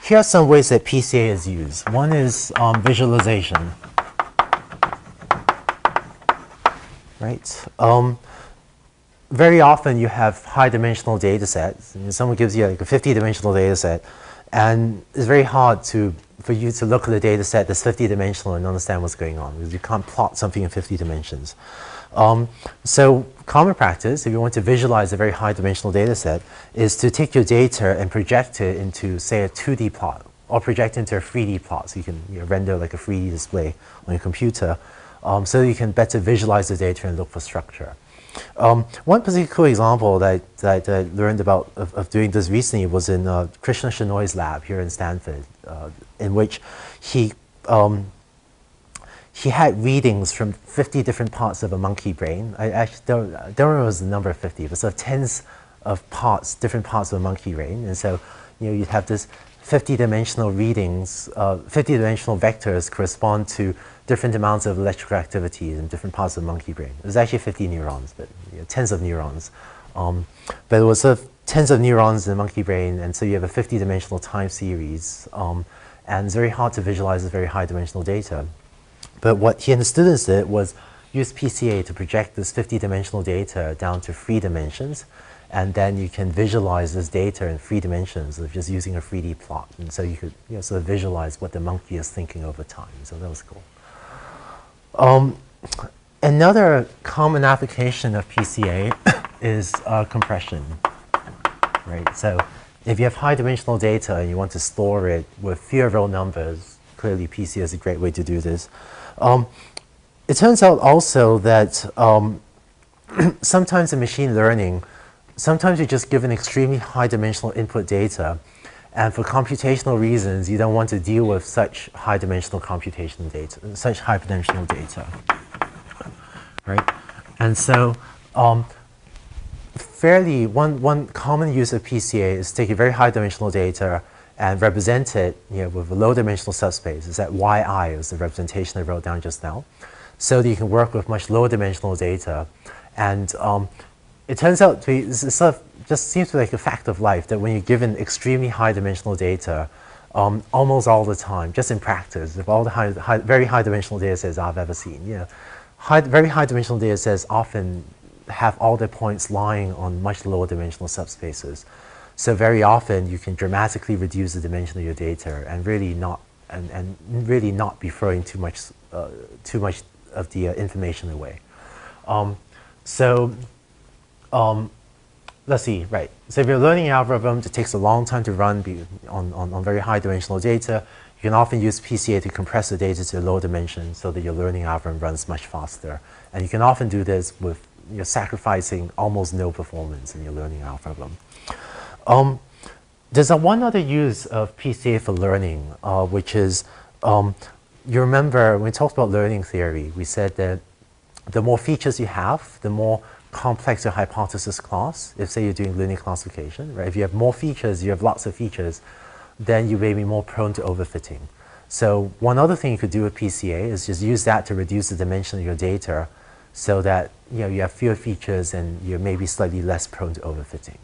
here are some ways that PCA is used. One is visualization, right? Very often you have high-dimensional data sets. Someone gives you like a 50-dimensional data set, and it's very hard for you to look at the data set that's 50-dimensional and understand what's going on, because you can't plot something in 50 dimensions. So common practice, if you want to visualize a very high-dimensional data set, is to take your data and project it into, say, a 2D plot, or project into a 3D plot, so you can render like a 3D display on your computer, so you can better visualize the data and look for structure. One particular example that I learned about of doing this recently was in Krishna Shenoy's lab here in Stanford, in which he he had readings from 50 different parts of a monkey brain. I actually don't remember it was the number of 50, but sort of tens of parts, different parts of a monkey brain. And so, you'd have this 50-dimensional readings, 50-dimensional vectors correspond to different amounts of electrical activity in different parts of the monkey brain. It was actually 50 neurons, but tens of neurons. But it was sort of tens of neurons in the monkey brain, and so you have a 50-dimensional time series. And it's very hard to visualize this very high-dimensional data. But what he and the students did was use PCA to project this 50-dimensional data down to 3 dimensions. And then you can visualize this data in 3 dimensions of just using a 3D plot. And so you could sort of visualize what the monkey is thinking over time. So that was cool. Another common application of PCA is compression. Right? So if you have high-dimensional data and you want to store it with fewer real numbers, clearly PCA is a great way to do this. It turns out also that sometimes in machine learning, sometimes you're just given extremely high-dimensional input data, and for computational reasons, you don't want to deal with such high-dimensional computational data, such high-dimensional data, right? And so, one common use of PCA is take a very high-dimensional data and represent it, with a low-dimensional subspace. Is that YI is the representation I wrote down just now, so that you can work with much lower-dimensional data, and it turns out to be, it sort of just seems to be like a fact of life that when you're given extremely high-dimensional data, almost all the time, just in practice, if all the very high-dimensional data sets I've ever seen, very high-dimensional data sets often have all their points lying on much lower-dimensional subspaces. So very often you can dramatically reduce the dimension of your data and really not be throwing too much of the information away. Let's see, right. So if you're learning algorithms, it takes a long time to run on very high dimensional data. You can often use PCA to compress the data to a low dimension so that your learning algorithm runs much faster. And you can often do this with sacrificing almost no performance in your learning algorithm. There's one other use of PCA for learning, which is, you remember when we talked about learning theory, we said that the more features you have, the more complex your hypothesis class. If, say, you're doing linear classification, right? If you have more features, you have lots of features, then you may be more prone to overfitting. So one other thing you could do with PCA is just use that to reduce the dimension of your data so that you have fewer features and you're maybe slightly less prone to overfitting.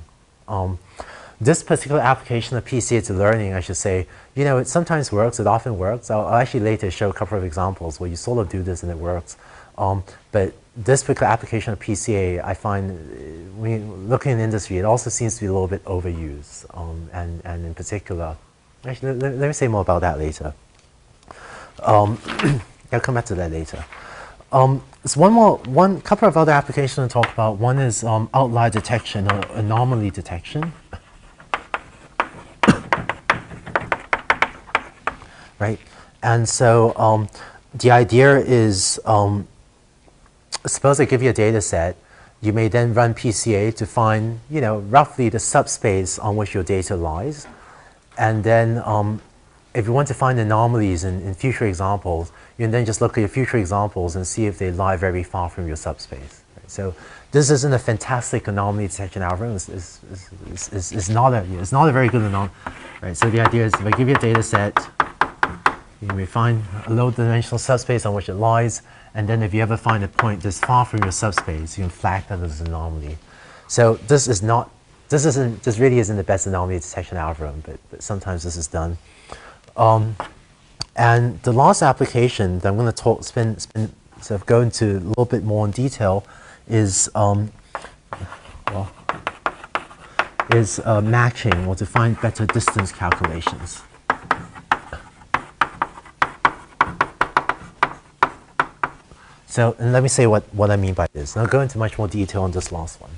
This particular application of PCA to learning, I should say, it sometimes works, it often works. I'll actually later show a couple of examples where you sort of do this and it works. But this particular application of PCA, I find, when you look in the industry, it also seems to be a little bit overused. And in particular, actually, let me say more about that later. I'll come back to that later. So one couple of other applications to talk about. One is outlier detection or anomaly detection. Right? And so the idea is, suppose I give you a data set, you may then run PCA to find, roughly the subspace on which your data lies. And then if you want to find anomalies in future examples, you can then just look at your future examples and see if they lie very far from your subspace. Right? So this isn't a fantastic anomaly detection algorithm. It's not a very good anomaly. Right? So the idea is if I give you a data set, you may find a low-dimensional subspace on which it lies, and then if you ever find a point that's far from your subspace, you can flag that as an anomaly. So this really isn't the best anomaly detection algorithm, but sometimes this is done. And the last application that I'm going to go into a little bit more in detail is matching, or to find better distance calculations. So, and let me say what I mean by this. And I'll go into much more detail on this last one.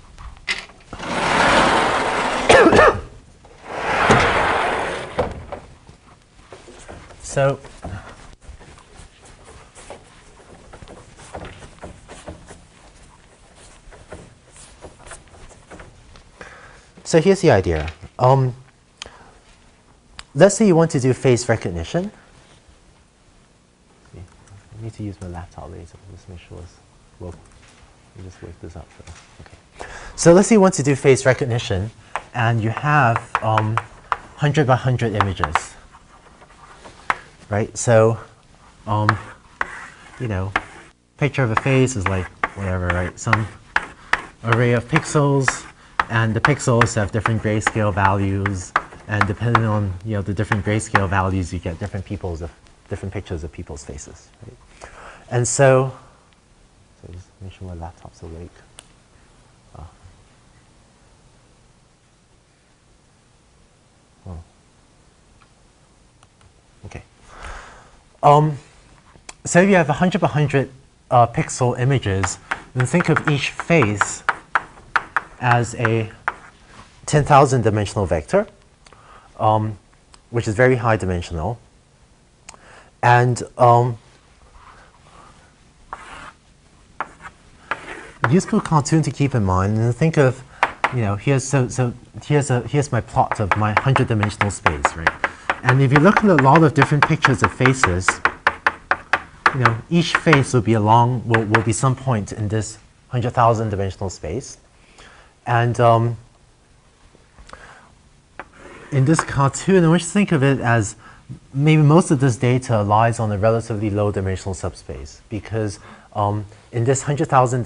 So here's the idea. Let's say you want to do face recognition. I need to use my laptop later. Just make sure it's well. Let me just wake this up first. Okay. So let's say you want to do face recognition, and you have 100 by 100 images, right? So, you know, picture of a face is like whatever, right? Some array of pixels, and the pixels have different grayscale values, and depending on the different grayscale values, you get different pictures of people's faces, right? And so just make sure my laptop's awake. Okay. So if you have 100 by 100 pixel images, then think of each face as a 10,000 dimensional vector, which is very high dimensional. And useful cartoon to keep in mind, and think of, here's my plot of my 100-dimensional space, right? And if you look at a lot of different pictures of faces, each face will be some point in this 100,000 dimensional space. And in this cartoon, I want you to think of it as maybe most of this data lies on a relatively low dimensional subspace, because in this 10,000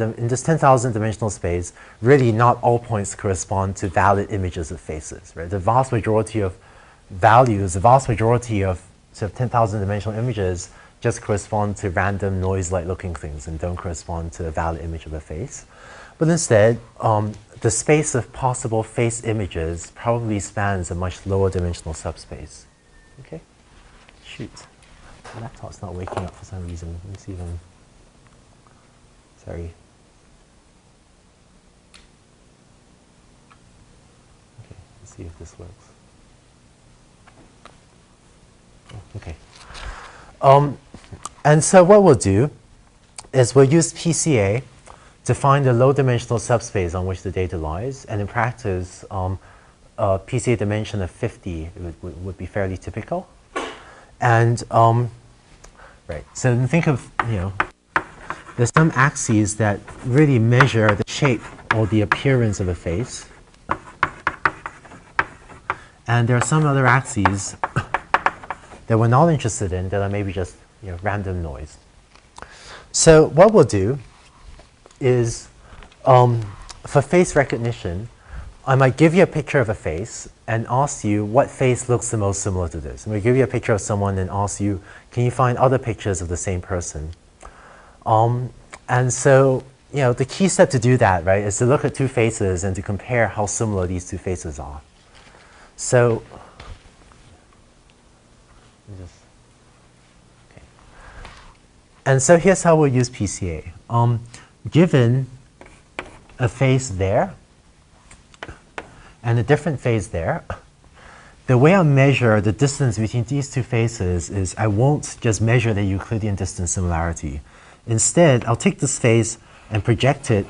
dimensional space, really not all points correspond to valid images of faces, right? The vast majority of values, the vast majority of sort of 10,000 dimensional images just correspond to random noise-like looking things and don't correspond to a valid image of a face. But instead, the space of possible face images probably spans a much lower dimensional subspace. Okay? Shoot. My laptop's not waking up for some reason. Let me see if I'm... Sorry. Okay, let's see if this works. Oh, okay. And so what we'll do is we'll use PCA to find the low dimensional subspace on which the data lies. And in practice, a PCA dimension of 50 would be fairly typical. And right, so think of, there's some axes that really measure the shape or the appearance of a face. And there are some other axes that we're not interested in that are maybe just random noise. So what we'll do is, for face recognition, I might give you a picture of a face and ask you what face looks the most similar to this. And we give you a picture of someone and ask you, can you find other pictures of the same person? And so, the key step to do that, right, is to look at two faces and to compare how similar these two faces are. So, okay. And so here's how we'll use PCA. Given a face there and a different face there, the way I measure the distance between these two faces is I won't just measure the Euclidean distance similarity. Instead, I'll take this face and project it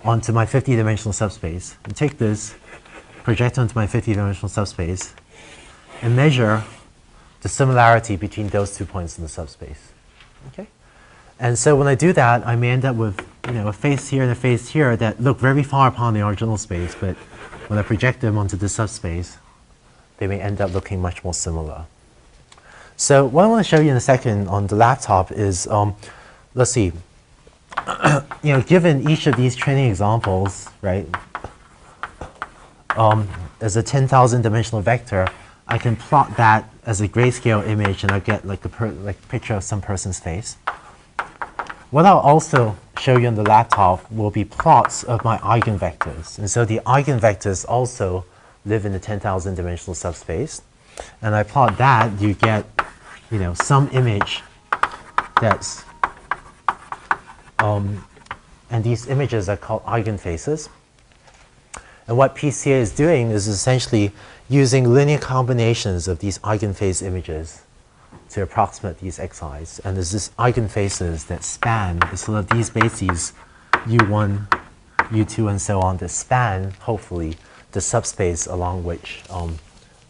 onto my 50-dimensional subspace. And take this, project it onto my 50-dimensional subspace, and measure the similarity between those 2 points in the subspace. Okay? And so when I do that, I may end up with a face here and a face here that look very far apart in the original space, but when I project them onto the subspace, they may end up looking much more similar. So what I want to show you in a second on the laptop is, let's see, given each of these training examples, right, as a 10,000 dimensional vector, I can plot that as a grayscale image and I get like a picture of some person's face. What I'll also show you on the laptop will be plots of my eigenvectors. And so the eigenvectors also live in the 10,000 dimensional subspace. And I plot that, you get, some image that's, and these images are called eigenfaces. And what PCA is doing is essentially using linear combinations of these eigenface images to approximate these xi's. And there's these eigenfaces that span, so that these bases, U1, U2, and so on, that span, hopefully, the subspace along which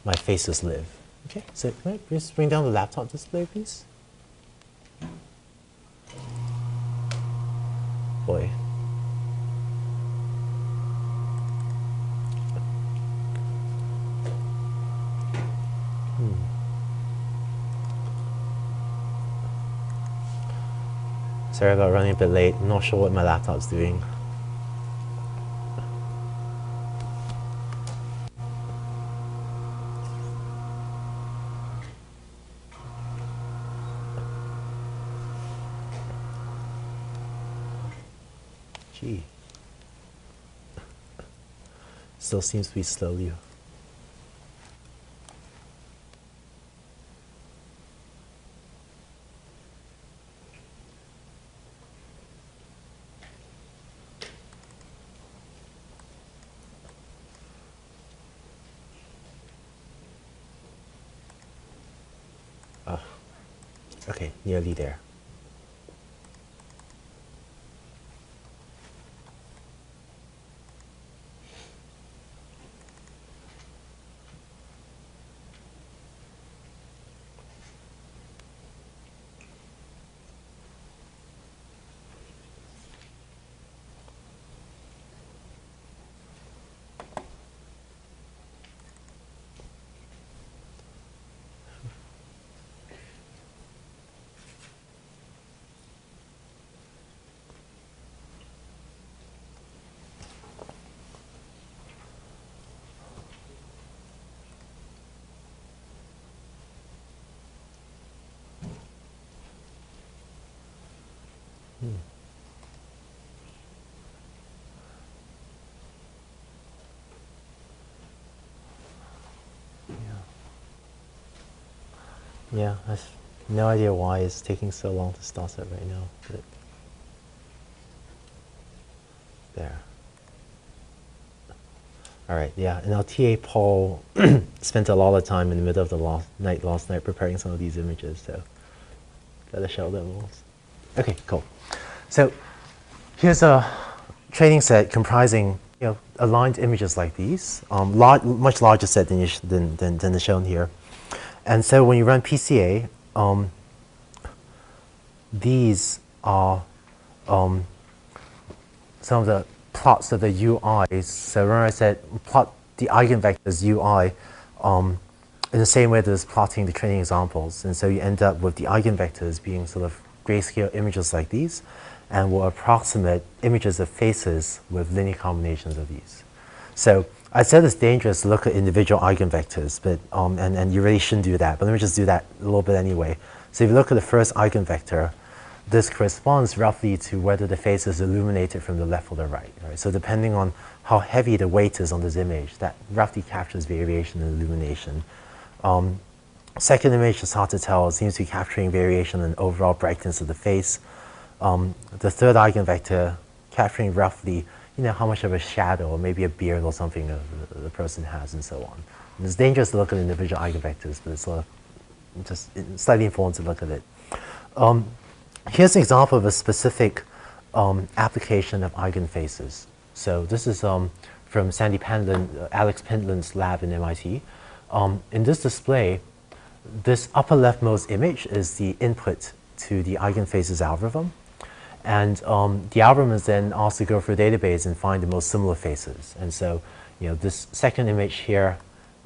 my faces live. Okay, so can I just bring down the laptop display, please? boy. Sorry about running a bit late. I'm not sure what my laptop's doing. Gee. Still seems to be slowly. Okay, nearly there. Yeah, I have no idea why it's taking so long to start it right now. But there. All right, yeah, and our TA Paul spent a lot of time in the middle of the last night preparing some of these images, so gotta show them all. Okay, cool. So here's a training set comprising aligned images like these, much larger set than is shown here. And so when you run PCA, these are some of the plots of the UIs. So remember I said plot the eigenvectors UI in the same way as plotting the training examples. And so you end up with the eigenvectors being sort of grayscale images like these, and will approximate images of faces with linear combinations of these. So I said it's dangerous to look at individual eigenvectors, but and you really shouldn't do that. But let me just do that a little bit anyway. So if you look at the first eigenvector, this corresponds roughly to whether the face is illuminated from the left or the right. So depending on how heavy the weight is on this image, that roughly captures variation in illumination. Second image is hard to tell. It seems to be capturing variation in overall brightness of the face. The third eigenvector capturing roughly how much of a shadow or maybe a beard or something the person has and so on. And it's dangerous to look at individual eigenvectors, but it's sort of just slightly informed to look at it. Here's an example of a specific application of eigenfaces. So this is from Sandy Pendlin, Alex Pendlin's lab in MIT. In this display, this upper leftmost image is the input to the eigenfaces algorithm. And the algorithm is then asked to go through a database and find the most similar faces. And so this second image here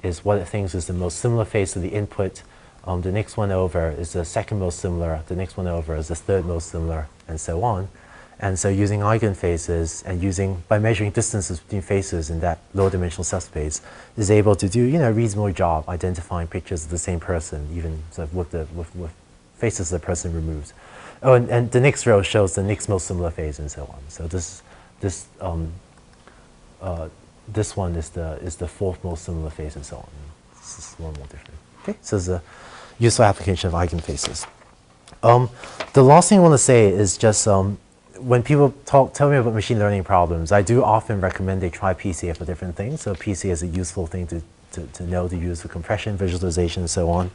is what it thinks is the most similar face of the input. The next one over is the second most similar. The next one over is the third most similar, and so on. And so using eigenfaces and by measuring distances between faces in that low dimensional subspace is able to do a reasonable job identifying pictures of the same person, even sort of with faces the person removes. Oh, and the next row shows the next most similar face and so on. So this one is the fourth most similar face and so on. This is one more different. Okay, so it's a useful application of eigenfaces. The last thing I want to say is just when people tell me about machine learning problems, I do often recommend they try PCA for different things. So PCA is a useful thing to know to use for compression, visualization, and so on.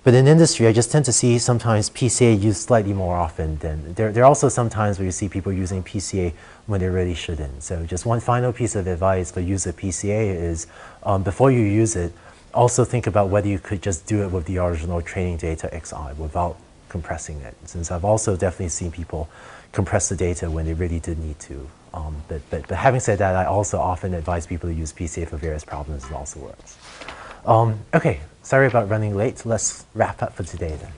But in industry, I just tend to see sometimes PCA used slightly more often than, there are also some times where you see people using PCA when they really shouldn't. So just one final piece of advice for use of PCA is before you use it, also think about whether you could just do it with the original training data XI without compressing it. Since I've also definitely seen people compress the data when they really did need to. But having said that, I also often advise people to use PCA for various problems. It also works. Okay, sorry about running late. Let's wrap up for today then.